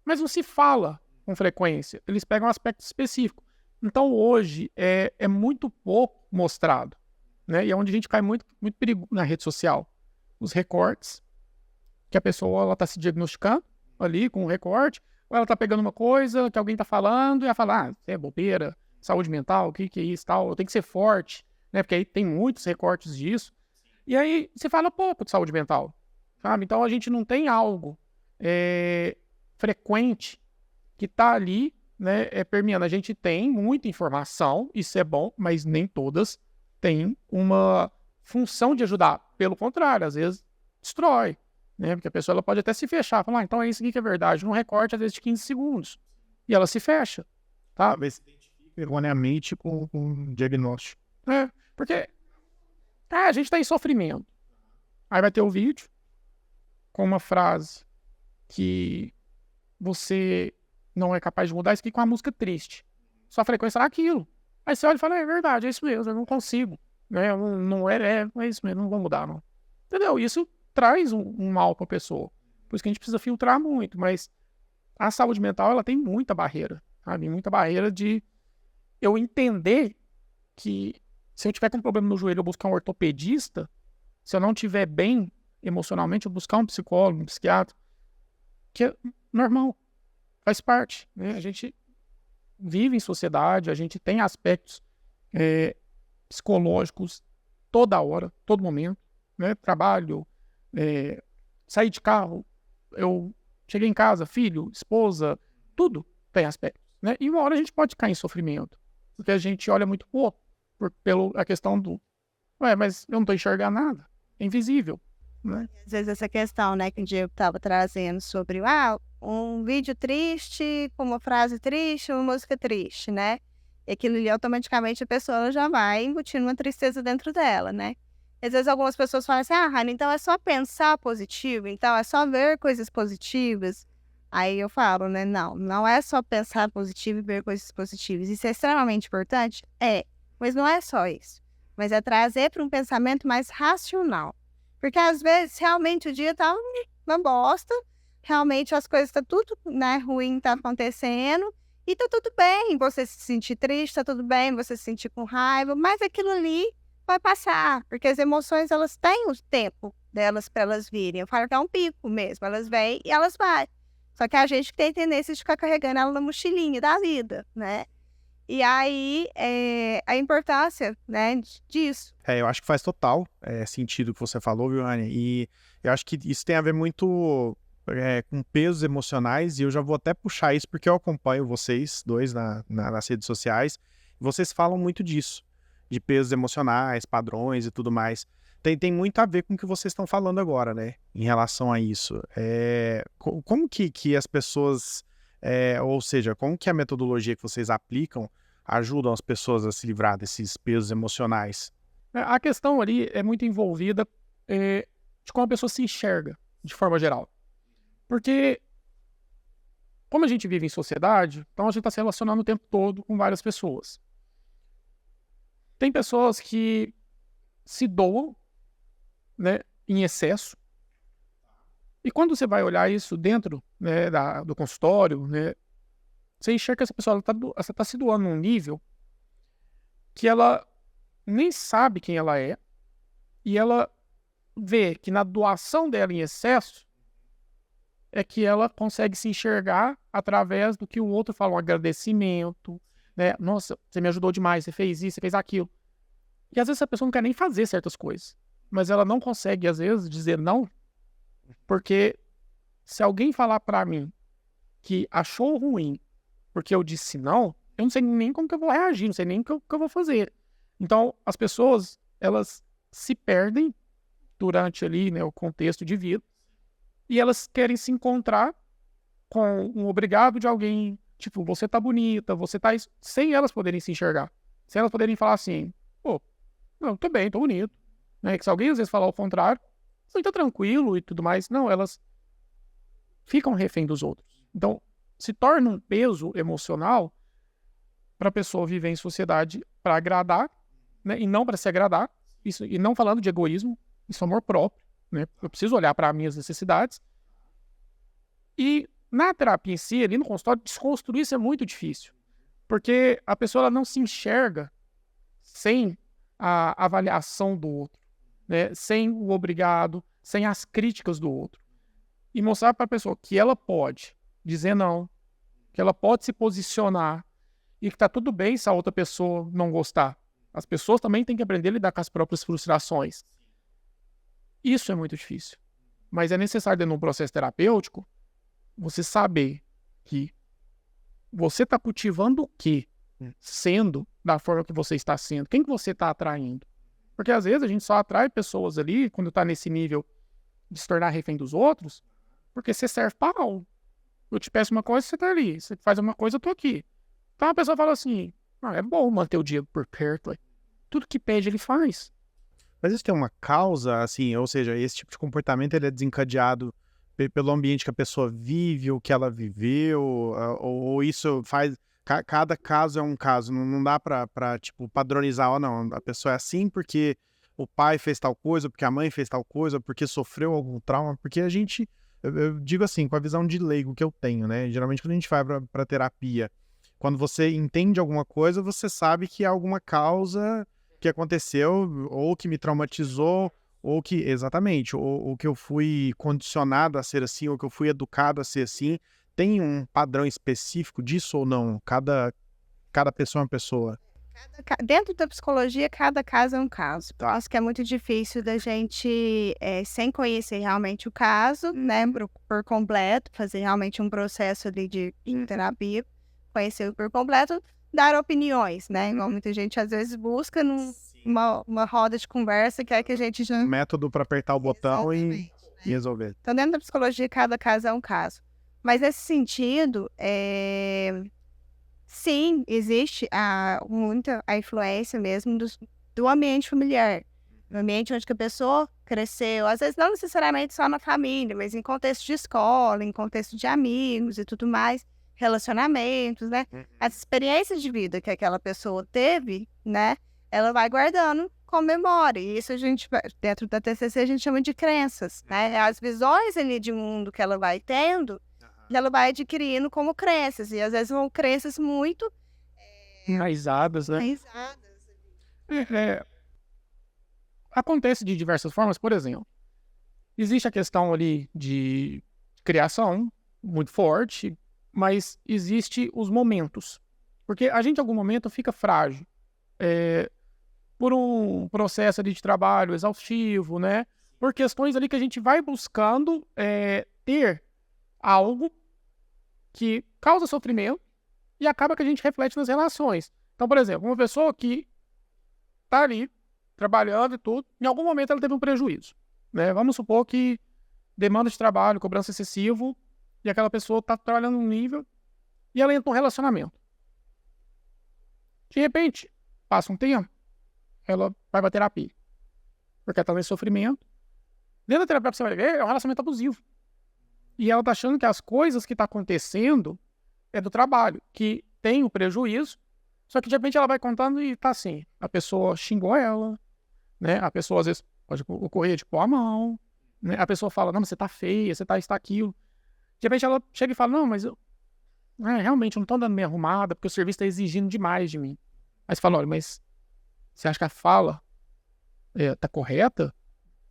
Speaker 2: Mas não se fala com frequência. Eles pegam um aspecto específico. Então hoje é muito pouco mostrado. Né? E é onde a gente cai muito perigo na rede social. Os recortes, que a pessoa está se diagnosticando ali com um recorte, ou ela está pegando uma coisa que alguém está falando e ela fala, é bobeira, saúde mental, o que é isso, tal, eu tenho que ser forte, né? Porque aí tem muitos recortes disso. E aí você fala pouco de saúde mental, sabe? Então a gente não tem algo frequente que está ali, né, permeando. A gente tem muita informação, isso é bom, mas nem todas tem uma função de ajudar. Pelo contrário, às vezes destrói, né? Porque a pessoa ela pode até se fechar, falar, então é isso aqui que é verdade, num recorte às vezes de 15 segundos. E ela se fecha, tá?
Speaker 1: Talvez se identifique erroneamente com um diagnóstico.
Speaker 2: Porque a gente tá em sofrimento. Aí vai ter o vídeo com uma frase que você não é capaz de mudar, isso aqui com uma música triste. Sua frequência é aquilo. Aí você olha e fala, é verdade, é isso mesmo, eu não consigo. Né? Não é isso mesmo, não vou mudar, não. Entendeu? Isso traz um mal para a pessoa. Por isso que a gente precisa filtrar muito. Mas a saúde mental, ela tem muita barreira. Sabe? Muita barreira de eu entender que se eu tiver com um problema no joelho, eu buscar um ortopedista. Se eu não estiver bem emocionalmente, eu buscar um psicólogo, um psiquiatra. Que é normal. Faz parte. Né? A gente vive em sociedade, a gente tem aspectos psicológicos toda hora, todo momento, né? Trabalho, sair de carro, eu cheguei em casa, filho, esposa, tudo, tem aspectos, né? E uma hora a gente pode cair em sofrimento, porque a gente olha muito pouco, pela questão do, mas eu não tô enxergando nada, é invisível, né?
Speaker 3: Às vezes essa questão, né, que o Diego estava trazendo sobre um vídeo triste, com uma frase triste, uma música triste, né? E aquilo ali, automaticamente, a pessoa ela já vai embutindo uma tristeza dentro dela, né? Às vezes algumas pessoas falam assim, Rani, então é só pensar positivo, então é só ver coisas positivas. Aí eu falo, né, não é só pensar positivo e ver coisas positivas. Isso é extremamente importante? É, mas não é só isso. Mas é trazer para um pensamento mais racional. Porque às vezes, realmente, o dia tá uma bosta, realmente as coisas tá tudo, né, ruim tá acontecendo, e tá tudo bem você se sentir triste, tá tudo bem você se sentir com raiva, mas aquilo ali vai passar, porque as emoções, elas têm o tempo delas para elas virem. Eu falo que é um pico mesmo, elas vêm e elas vão. Só que a gente tem tendência de ficar carregando ela na mochilinha da vida, né? E aí, a importância, né, disso.
Speaker 1: Eu acho que faz total sentido o que você falou, viu, Rani? E eu acho que isso tem a ver muito com pesos emocionais, e eu já vou até puxar isso porque eu acompanho vocês dois nas redes sociais, e vocês falam muito disso, de pesos emocionais, padrões e tudo mais. Tem muito a ver com o que vocês estão falando agora, né? Em relação a isso. Como que as pessoas, ou seja, como que a metodologia que vocês aplicam ajudam as pessoas a se livrar desses pesos emocionais?
Speaker 2: A questão ali é muito envolvida de como a pessoa se enxerga, de forma geral. Porque, como a gente vive em sociedade, então a gente está se relacionando o tempo todo com várias pessoas. Tem pessoas que se doam, né, em excesso. E quando você vai olhar isso dentro, né, do consultório, né, você enxerga que essa pessoa está se doando num nível que ela nem sabe quem ela é, e ela vê que na doação dela em excesso é que ela consegue se enxergar através do que o outro fala, um agradecimento, né? Nossa, você me ajudou demais, você fez isso, você fez aquilo. E às vezes a pessoa não quer nem fazer certas coisas, mas ela não consegue, às vezes, dizer não, porque se alguém falar pra mim que achou ruim porque eu disse não, eu não sei nem como que eu vou reagir, não sei nem o que eu vou fazer. Então, as pessoas, elas se perdem durante ali, né, o contexto de vida, e elas querem se encontrar com um obrigado de alguém, tipo, você tá bonita, você tá isso, sem elas poderem se enxergar. Sem elas poderem falar assim, pô, não, tô bem, tô bonito. Né? Que se alguém às vezes falar o contrário, você tá tranquilo e tudo mais. Não, elas ficam refém dos outros. Então, se torna um peso emocional para a pessoa viver em sociedade para agradar, né? E não para se agradar. Isso, e não falando de egoísmo, isso é amor próprio. Né? Eu preciso olhar para minhas necessidades. E na terapia em si, ali no consultório, desconstruir isso é muito difícil. Porque a pessoa ela não se enxerga sem a avaliação do outro, né? Sem o obrigado, sem as críticas do outro. E mostrar para a pessoa que ela pode dizer não, que ela pode se posicionar e que tá tudo bem se a outra pessoa não gostar. As pessoas também têm que aprender a lidar com as próprias frustrações. Isso é muito difícil. Mas é necessário, dentro de um processo terapêutico, você saber que você está cultivando o quê? Sendo da forma que você está sendo. Quem que você está atraindo? Porque às vezes a gente só atrai pessoas ali, quando está nesse nível de se tornar refém dos outros, porque você serve para algo. Eu te peço uma coisa, você está ali. Você faz uma coisa, eu estou aqui. Então a pessoa fala assim, é bom manter o Diego por perto. Tudo que pede, ele faz.
Speaker 1: Mas isso tem uma causa, assim, ou seja, esse tipo de comportamento ele é desencadeado pelo ambiente que a pessoa vive, o que ela viveu, ou isso faz... Cada caso é um caso, não dá pra tipo, padronizar, ou não, a pessoa é assim porque o pai fez tal coisa, porque a mãe fez tal coisa, porque sofreu algum trauma, porque a gente, eu digo assim, com a visão de leigo que eu tenho, né, geralmente quando a gente vai pra terapia, quando você entende alguma coisa, você sabe que é alguma causa que aconteceu, ou que me traumatizou, ou que, exatamente, ou que eu fui condicionado a ser assim, ou que eu fui educado a ser assim. Tem um padrão específico disso ou não? Cada pessoa é uma pessoa?
Speaker 3: Dentro da psicologia, cada caso é um caso.
Speaker 1: Tá.
Speaker 3: Acho que é muito difícil da gente, sem conhecer realmente o caso, né, por completo, fazer realmente um processo ali de terapia. conheceu por completo, dar opiniões, né? Igual muita gente às vezes busca uma roda de conversa que é que a gente já...
Speaker 1: Método para apertar o botão
Speaker 3: Exatamente,
Speaker 1: e resolver.
Speaker 3: Então, dentro da psicologia, cada caso é um caso. Mas nesse sentido, sim, existe muita a influência mesmo do ambiente familiar. No ambiente onde que a pessoa cresceu, às vezes não necessariamente só na família, mas em contexto de escola, em contexto de amigos e tudo mais, relacionamentos, né? As experiências de vida que aquela pessoa teve, né? Ela vai guardando com memória. E isso a gente, dentro da TCC, a gente chama de crenças, né? As visões ali de mundo que ela vai tendo, e ela vai adquirindo como crenças. E às vezes são crenças muito
Speaker 2: Enraizadas, né?
Speaker 3: enraizadas.
Speaker 2: Acontece de diversas formas, por exemplo, existe a questão ali de criação muito forte, mas existe os momentos. Porque a gente, em algum momento, fica frágil. Por um processo ali de trabalho exaustivo, né? Por questões ali que a gente vai buscando ter algo que causa sofrimento e acaba que a gente reflete nas relações. Então, por exemplo, uma pessoa que está ali trabalhando e tudo, em algum momento ela teve um prejuízo, né? Vamos supor que demanda de trabalho, cobrança excessivo, e aquela pessoa está trabalhando num nível e ela entra num relacionamento. De repente, passa um tempo, ela vai pra terapia, porque ela tá nesse sofrimento. Dentro da terapia, você vai ver, é um relacionamento abusivo. E ela tá achando que as coisas que tá acontecendo é do trabalho, que tem o prejuízo, só que de repente ela vai contando e tá assim, a pessoa xingou ela, né? A pessoa às vezes pode ocorrer de pôr a mão, né? A pessoa fala, não, mas você tá feia, você tá isso, tá aquilo. De repente ela chega e fala, não, mas eu realmente não tô andando bem arrumada, porque o serviço tá exigindo demais de mim. Aí você fala, olha, mas você acha que a fala tá correta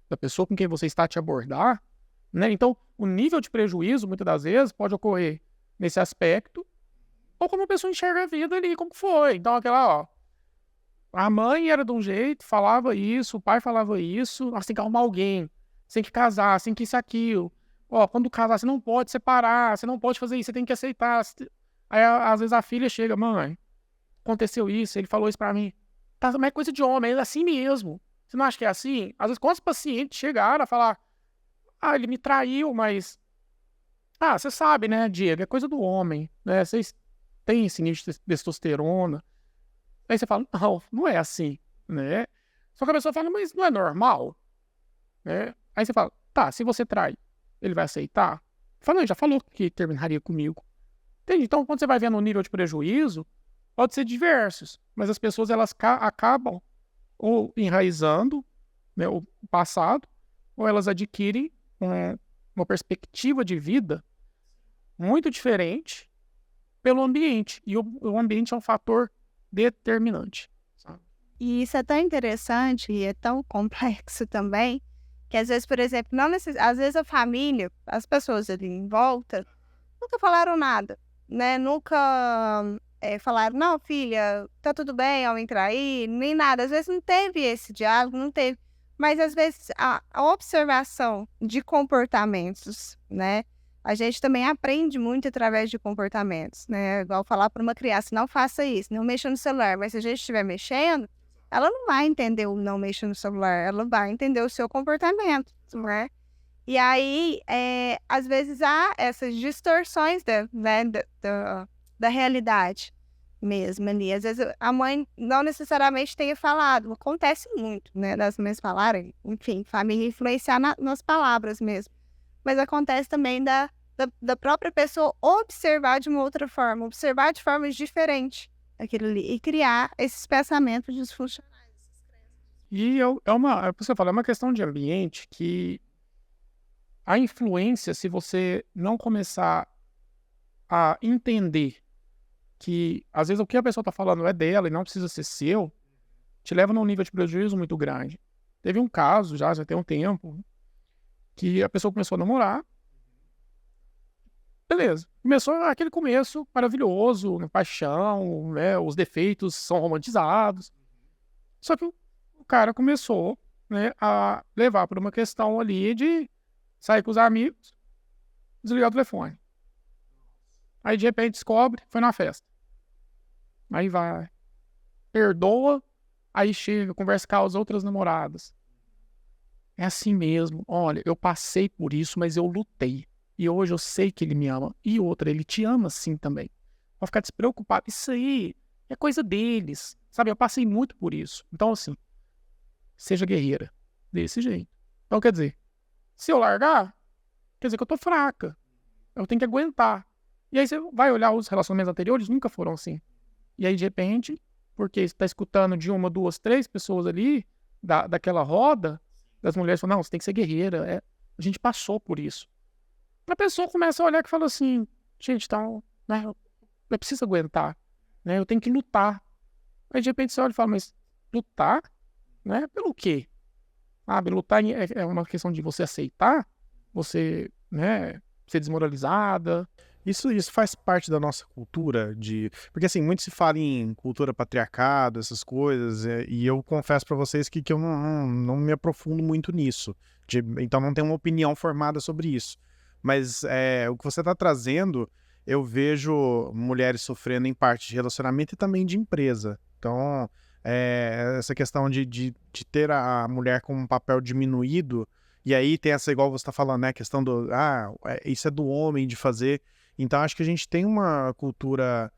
Speaker 2: da pessoa com quem você está a te abordar? Né? Então, o nível de prejuízo, muitas das vezes, pode ocorrer nesse aspecto, ou como a pessoa enxerga a vida ali, como foi. Então, a mãe era de um jeito, falava isso, o pai falava isso, você tem que arrumar alguém, você tem que casar, você tem que isso, aquilo. Quando casar, você não pode separar, você não pode fazer isso, você tem que aceitar. Aí, às vezes, a filha chega, mãe, aconteceu isso, ele falou isso pra mim. Tá, mas é coisa de homem, é assim mesmo. Você não acha que é assim? Às vezes, quantos pacientes chegaram a falar, ele me traiu, mas... você sabe, né, Diego, é coisa do homem, né? Vocês têm esse nível de testosterona. Aí você fala, não é assim, né? Só que a pessoa fala, mas não é normal, né? Aí você fala, tá, se você trai, ele vai aceitar? Fala, não, ele já falou que terminaria comigo. Entende? Então, quando você vai vendo o nível de prejuízo, pode ser diversos, mas as pessoas elas acabam ou enraizando, né, o passado, ou elas adquirem uma perspectiva de vida muito diferente pelo ambiente. E o ambiente é um fator determinante. Sabe?
Speaker 3: E isso é tão interessante e é tão complexo também, que às vezes, por exemplo, às vezes a família, as pessoas ali em volta, nunca falaram nada, né? Nunca falaram, não, filha, tá tudo bem ao entrar aí, nem nada. Às vezes não teve esse diálogo, não teve. Mas às vezes a observação de comportamentos, né? A gente também aprende muito através de comportamentos, né? Igual falar para uma criança, não faça isso, não mexa no celular. Mas se a gente estiver mexendo, ela não vai entender o não mexa no celular, ela vai entender o seu comportamento, né? E aí, às vezes há essas distorções da realidade mesmo ali. Às vezes a mãe não necessariamente tenha falado, acontece muito, né? Das mães falarem, enfim, família influenciar nas palavras mesmo. Mas acontece também da própria pessoa observar de uma outra forma, observar de formas diferentes aquilo ali e criar esses pensamentos disfuncionais.
Speaker 2: E é uma questão de ambiente que a influência, se você não começar a entender que às vezes o que a pessoa está falando é dela e não precisa ser seu, te leva num nível de prejuízo muito grande. Teve um caso, já tem um tempo, que a pessoa começou a namorar. Beleza. Começou aquele começo maravilhoso, paixão, né? Os defeitos são romantizados. Só que o cara começou, né, a levar por uma questão ali de sair com os amigos, desligar o telefone. Aí de repente descobre, foi na festa. Aí vai, perdoa, aí chega, conversa com as outras namoradas. É assim mesmo. Olha, eu passei por isso, mas eu lutei. E hoje eu sei que ele me ama. E outra, ele te ama sim também. Pode ficar despreocupado. Isso aí é coisa deles. Sabe, eu passei muito por isso. Então, assim, seja guerreira. Desse jeito. Então, quer dizer, se eu largar, quer dizer que eu tô fraca. Eu tenho que aguentar. E aí você vai olhar os relacionamentos anteriores, nunca foram assim. E aí, de repente, porque você tá escutando de uma, duas, três pessoas ali, daquela roda, das mulheres falam, não, você tem que ser guerreira. A gente passou por isso. A pessoa começa a olhar e fala assim, gente, então, né, eu preciso aguentar, né, eu tenho que lutar. Aí de repente você olha e fala, mas lutar? Né, pelo quê? Lutar é uma questão de você aceitar, você, né, ser desmoralizada.
Speaker 1: Isso faz parte da nossa cultura porque assim, muito se fala em cultura patriarcado, essas coisas, e eu confesso pra vocês que eu não me aprofundo muito nisso, então não tenho uma opinião formada sobre isso. Mas o que você tá trazendo, eu vejo mulheres sofrendo em parte de relacionamento e também de empresa. Então, essa questão de ter a mulher com um papel diminuído, e aí tem essa, igual você tá falando, né, a questão isso é do homem de fazer. Então, acho que a gente tem uma cultura,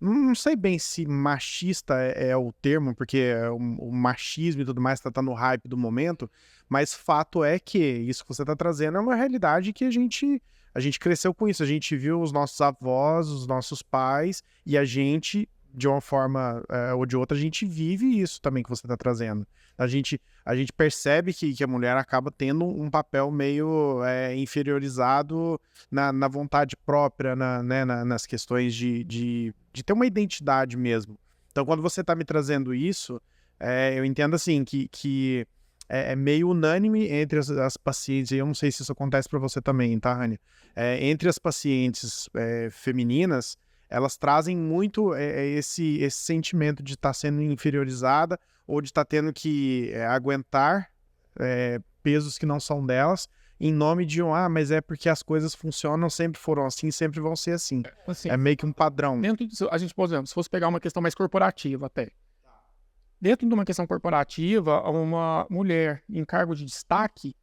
Speaker 1: não sei bem se machista é o termo, porque o machismo e tudo mais tá no hype do momento, mas fato é que isso que você está trazendo é uma realidade que a gente cresceu com isso, a gente viu os nossos avós, os nossos pais, e a gente, de uma forma ou de outra, a gente vive isso também que você está trazendo. A gente percebe que a mulher acaba tendo um papel meio inferiorizado na vontade própria, nas questões de ter uma identidade mesmo. Então, quando você está me trazendo isso, eu entendo assim que é meio unânime entre as pacientes, e eu não sei se isso acontece para você também, tá, Rania? Entre as pacientes femininas, elas trazem muito esse sentimento de estar sendo inferiorizada ou de estar tendo que aguentar pesos que não são delas, em nome de mas é porque as coisas funcionam, sempre foram assim, sempre vão ser assim.
Speaker 2: Assim,
Speaker 1: É meio que um padrão.
Speaker 2: dentro disso, a gente, por exemplo, se fosse pegar uma questão mais corporativa até. Dentro de uma questão corporativa, uma mulher em cargo de destaque,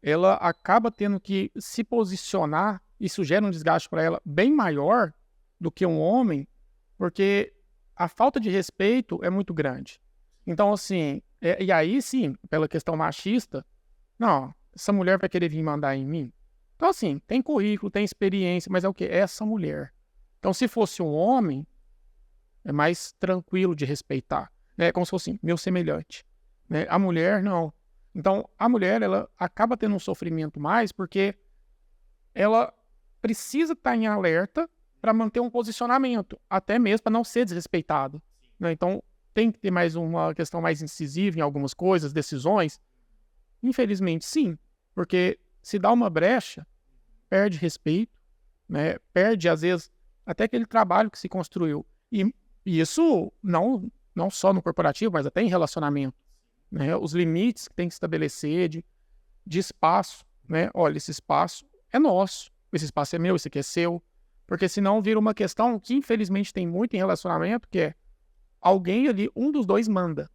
Speaker 2: ela acaba tendo que se posicionar, isso gera um desgaste para ela bem maior do que um homem, porque a falta de respeito é muito grande. Então, assim, e aí sim, pela questão machista, não, essa mulher vai querer vir mandar em mim? Então, assim, tem currículo, tem experiência, mas é o quê? É essa mulher. Então, se fosse um homem, é mais tranquilo de respeitar. É como se fosse assim, meu semelhante. Né? A mulher, não. Então, a mulher, ela acaba tendo um sofrimento mais porque ela precisa estar em alerta para manter um posicionamento, até mesmo para não ser desrespeitado. Né? Então, tem que ter mais uma questão mais incisiva em algumas coisas, decisões. Infelizmente, sim. Porque se dá uma brecha, perde respeito, né? Perde, às vezes, até aquele trabalho que se construiu. E isso não só no corporativo, mas até em relacionamento. Né? Os limites que tem que estabelecer de espaço. Né? Olha, esse espaço é nosso, esse espaço é meu, esse aqui é seu. Porque senão vira uma questão que infelizmente tem muito em relacionamento, que é alguém ali, um dos dois manda.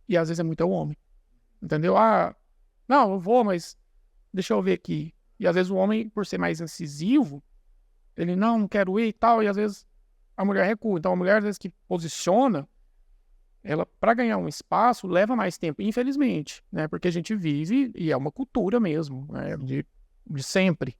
Speaker 2: E às vezes é muito o homem. Entendeu? Não, eu vou, mas deixa eu ver aqui. E às vezes o homem, por ser mais incisivo, ele não quero ir e tal, e às vezes a mulher recua. Então a mulher, às vezes, que posiciona, ela, para ganhar um espaço, leva mais tempo, infelizmente, né? Porque a gente vive, e é uma cultura mesmo, né? de sempre.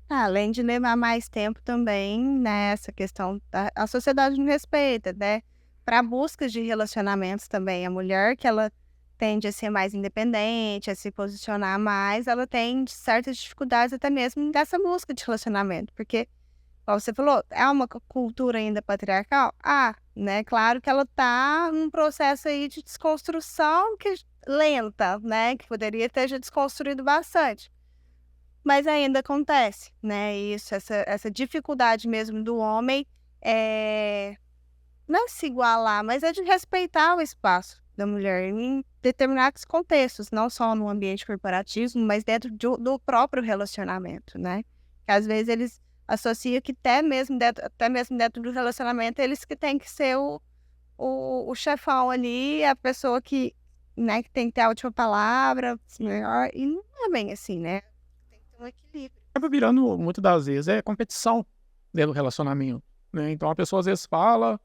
Speaker 3: Além de levar mais tempo também, né, essa questão a sociedade não respeita, né? Para buscas de relacionamentos também, a mulher que ela tende a ser mais independente, a se posicionar mais, ela tem certas dificuldades até mesmo dessa busca de relacionamento, porque, como você falou, é uma cultura ainda patriarcal? Né? Claro que ela tá num processo aí de desconstrução lenta, né? Que poderia ter já desconstruído bastante. Mas ainda acontece, né? Isso, essa dificuldade mesmo do homem não se igualar, mas é de respeitar o espaço da mulher em determinados contextos, não só no ambiente corporativo, mas dentro do próprio relacionamento, né? Que às vezes associa que até mesmo dentro do relacionamento, eles que têm que ser o chefão ali, a pessoa que, né, que tem que ter a última palavra, melhor, e não é bem assim, né? Tem que ter um equilíbrio.
Speaker 2: Acaba virando, muitas das vezes, competição dentro do relacionamento, né? Então a pessoa às vezes fala,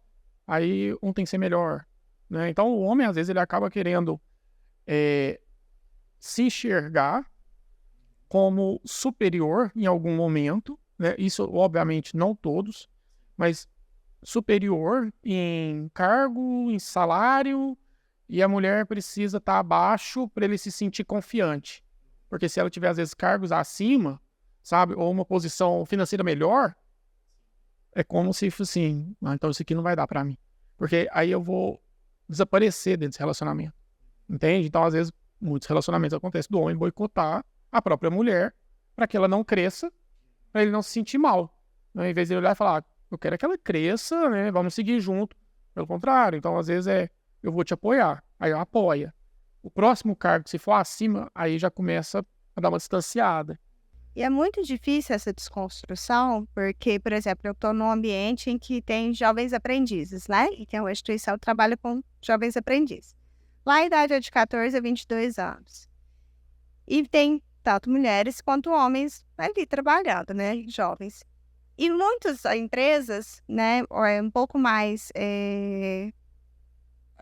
Speaker 2: aí um tem que ser melhor, né? Então o homem, às vezes, ele acaba querendo se enxergar como superior em algum momento, né? Isso, obviamente, não todos, mas superior em cargo, em salário, e a mulher precisa estar abaixo para ele se sentir confiante. Porque se ela tiver, às vezes, cargos acima, sabe, ou uma posição financeira melhor, é como se fosse assim, então isso aqui não vai dar para mim. Porque aí eu vou desaparecer desse relacionamento. Entende? Então, às vezes, muitos relacionamentos acontecem do homem boicotar a própria mulher para que ela não cresça, para ele não se sentir mal. Né? Em vez de ele olhar e falar, eu quero que ela cresça, né? Vamos seguir junto. Pelo contrário, então, às vezes, eu vou te apoiar. Aí eu apoia. O próximo cargo, se for acima, aí já começa a dar uma distanciada.
Speaker 3: E é muito difícil essa desconstrução, porque, por exemplo, eu estou num ambiente em que tem jovens aprendizes, né? E que é uma instituição que trabalha com jovens aprendizes. Lá a idade é de 14 a 22 anos. E tem tanto mulheres quanto homens ali trabalhando, né? Jovens. E muitas empresas, né? Um pouco mais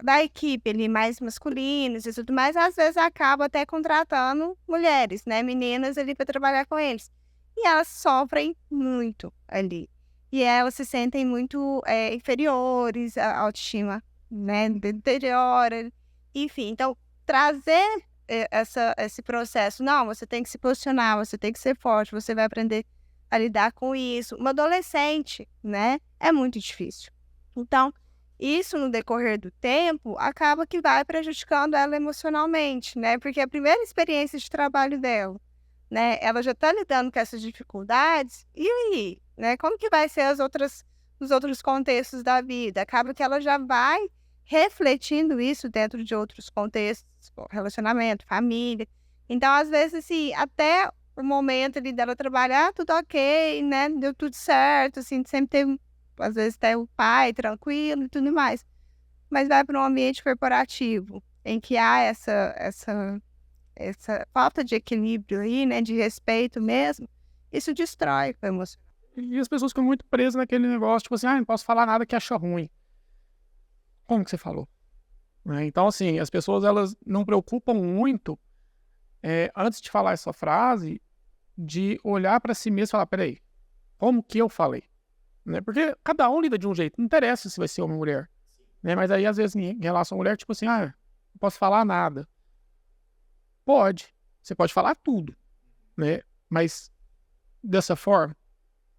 Speaker 3: da equipe ali, mais masculinos e tudo mais, às vezes acaba até contratando mulheres, né? Meninas ali para trabalhar com eles. E elas sofrem muito ali. E elas se sentem muito inferiores, a autoestima, né? Deteriora. Enfim, então, trazer esse processo, não, você tem que se posicionar, você tem que ser forte, você vai aprender a lidar com isso. Uma adolescente, né, é muito difícil. Então, isso no decorrer do tempo acaba que vai prejudicando ela emocionalmente, né, porque a primeira experiência de trabalho dela, né, ela já está lidando com essas dificuldades, e aí, né, como que vai ser os outros contextos da vida? Acaba que ela já vai refletindo isso dentro de outros contextos, relacionamento, família. Então, às vezes, assim, até o momento ali dela trabalhar, tudo ok, né? Deu tudo certo, assim, sempre teve, às vezes, até o pai tranquilo e tudo mais. Mas vai para um ambiente corporativo, em que há essa falta de equilíbrio aí, né? De respeito mesmo, isso destrói o emocional.
Speaker 2: E as pessoas ficam muito presas naquele negócio, tipo assim, não posso falar nada que acha ruim. Como que você falou? Então, assim, as pessoas, elas não preocupam muito, antes de falar essa frase, de olhar para si mesmo e falar, peraí, como que eu falei? Né? Porque cada um lida de um jeito, não interessa se vai ser homem ou mulher. Né? Mas aí, às vezes, em relação à mulher, tipo assim, não posso falar nada. Pode, você pode falar tudo, né? Mas dessa forma,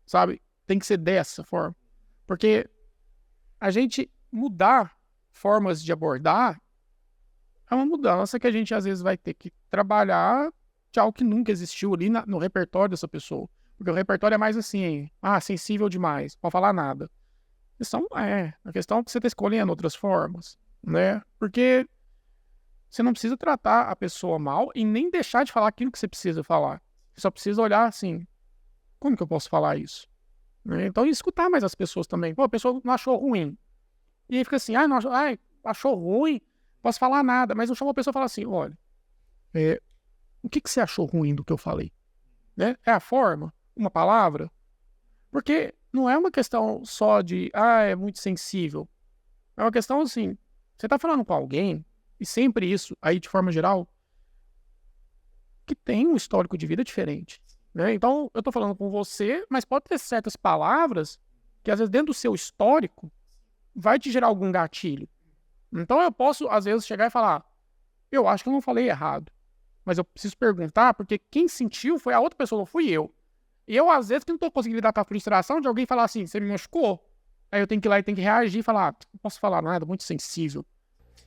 Speaker 2: sabe? Tem que ser dessa forma. Porque a gente mudar formas de abordar é uma mudança que a gente às vezes vai ter que trabalhar de algo que nunca existiu ali no repertório dessa pessoa. Porque o repertório é mais assim, sensível demais, não pode falar nada. A questão não é. A questão é que você está escolhendo outras formas, né? Porque você não precisa tratar a pessoa mal e nem deixar de falar aquilo que você precisa falar. Você só precisa olhar assim, como que eu posso falar isso? Né? Então, escutar mais as pessoas também. Pô, a pessoa não achou ruim. E aí fica assim, não achou ruim, posso falar nada. Mas eu chamo a pessoa e falo assim, olha, o que você achou ruim do que eu falei? Né? É a forma? Uma palavra? Porque não é uma questão só de, é muito sensível. É uma questão assim, você tá falando com alguém, e sempre isso, aí de forma geral, que tem um histórico de vida diferente. Né? Então, eu tô falando com você, mas pode ter certas palavras que às vezes dentro do seu histórico vai te gerar algum gatilho. Então eu posso, às vezes, chegar e falar, eu acho que eu não falei errado, mas eu preciso perguntar, porque quem sentiu foi a outra pessoa, não fui eu. E eu, às vezes, que não tô conseguindo lidar com a frustração de alguém falar assim, você me machucou. Aí eu tenho que ir lá e tenho que reagir e falar, não posso falar nada, muito sensível.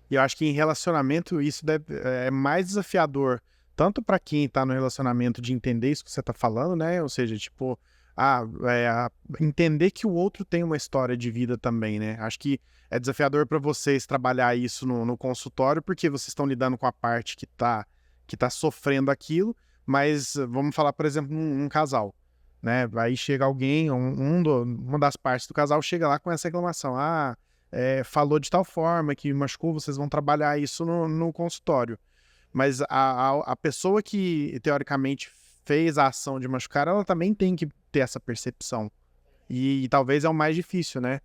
Speaker 1: E eu acho que em relacionamento isso é mais desafiador, tanto para quem tá no relacionamento de entender isso que você tá falando, né? Ou seja, tipo, entender que o outro tem uma história de vida também, né? Acho que é desafiador para vocês trabalhar isso no consultório, porque vocês estão lidando com a parte que tá sofrendo aquilo, mas vamos falar, por exemplo, num casal, né? Aí chega alguém, uma das partes do casal chega lá com essa reclamação. Falou de tal forma que machucou, vocês vão trabalhar isso no consultório. Mas a pessoa que, teoricamente, fez a ação de machucar, ela também tem que ter essa percepção. E talvez é o mais difícil, né?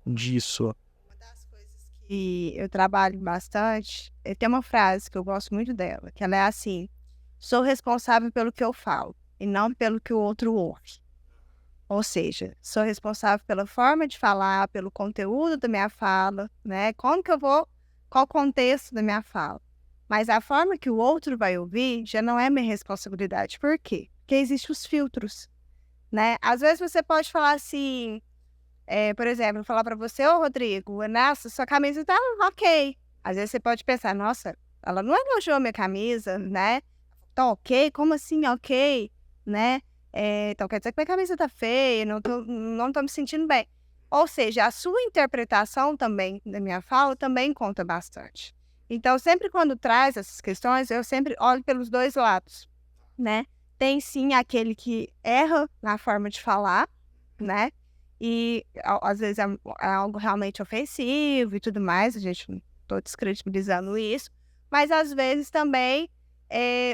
Speaker 1: Disso.
Speaker 3: Uma das coisas que eu trabalho bastante, tem uma frase que eu gosto muito dela, que ela é assim: sou responsável pelo que eu falo e não pelo que o outro ouve. Ou seja, sou responsável pela forma de falar, pelo conteúdo da minha fala, né? Qual o contexto da minha fala. Mas a forma que o outro vai ouvir já não é minha responsabilidade. Por quê? Porque existem os filtros, né? Às vezes você pode falar assim, por exemplo, falar para você: ô Rodrigo, nossa, sua camisa tá ok. Às vezes você pode pensar: nossa, ela não elogiou minha camisa, né? Tá ok? Como assim ok? Né? Então quer dizer que minha camisa tá feia, não tô me sentindo bem. Ou seja, a sua interpretação também da minha fala também conta bastante. Então, sempre quando traz essas questões, eu sempre olho pelos dois lados, né? Tem sim aquele que erra na forma de falar, né? E às vezes é algo realmente ofensivo e tudo mais, a gente não tô descredibilizando isso, mas às vezes também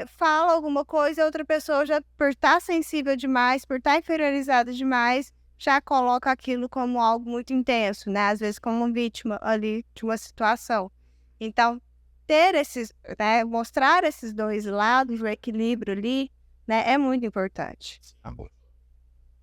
Speaker 3: fala alguma coisa e outra pessoa já, por estar sensível demais, por estar inferiorizada demais, já coloca aquilo como algo muito intenso, né? Às vezes como uma vítima ali de uma situação. Então, mostrar esses dois lados, o equilíbrio ali, né, é muito importante.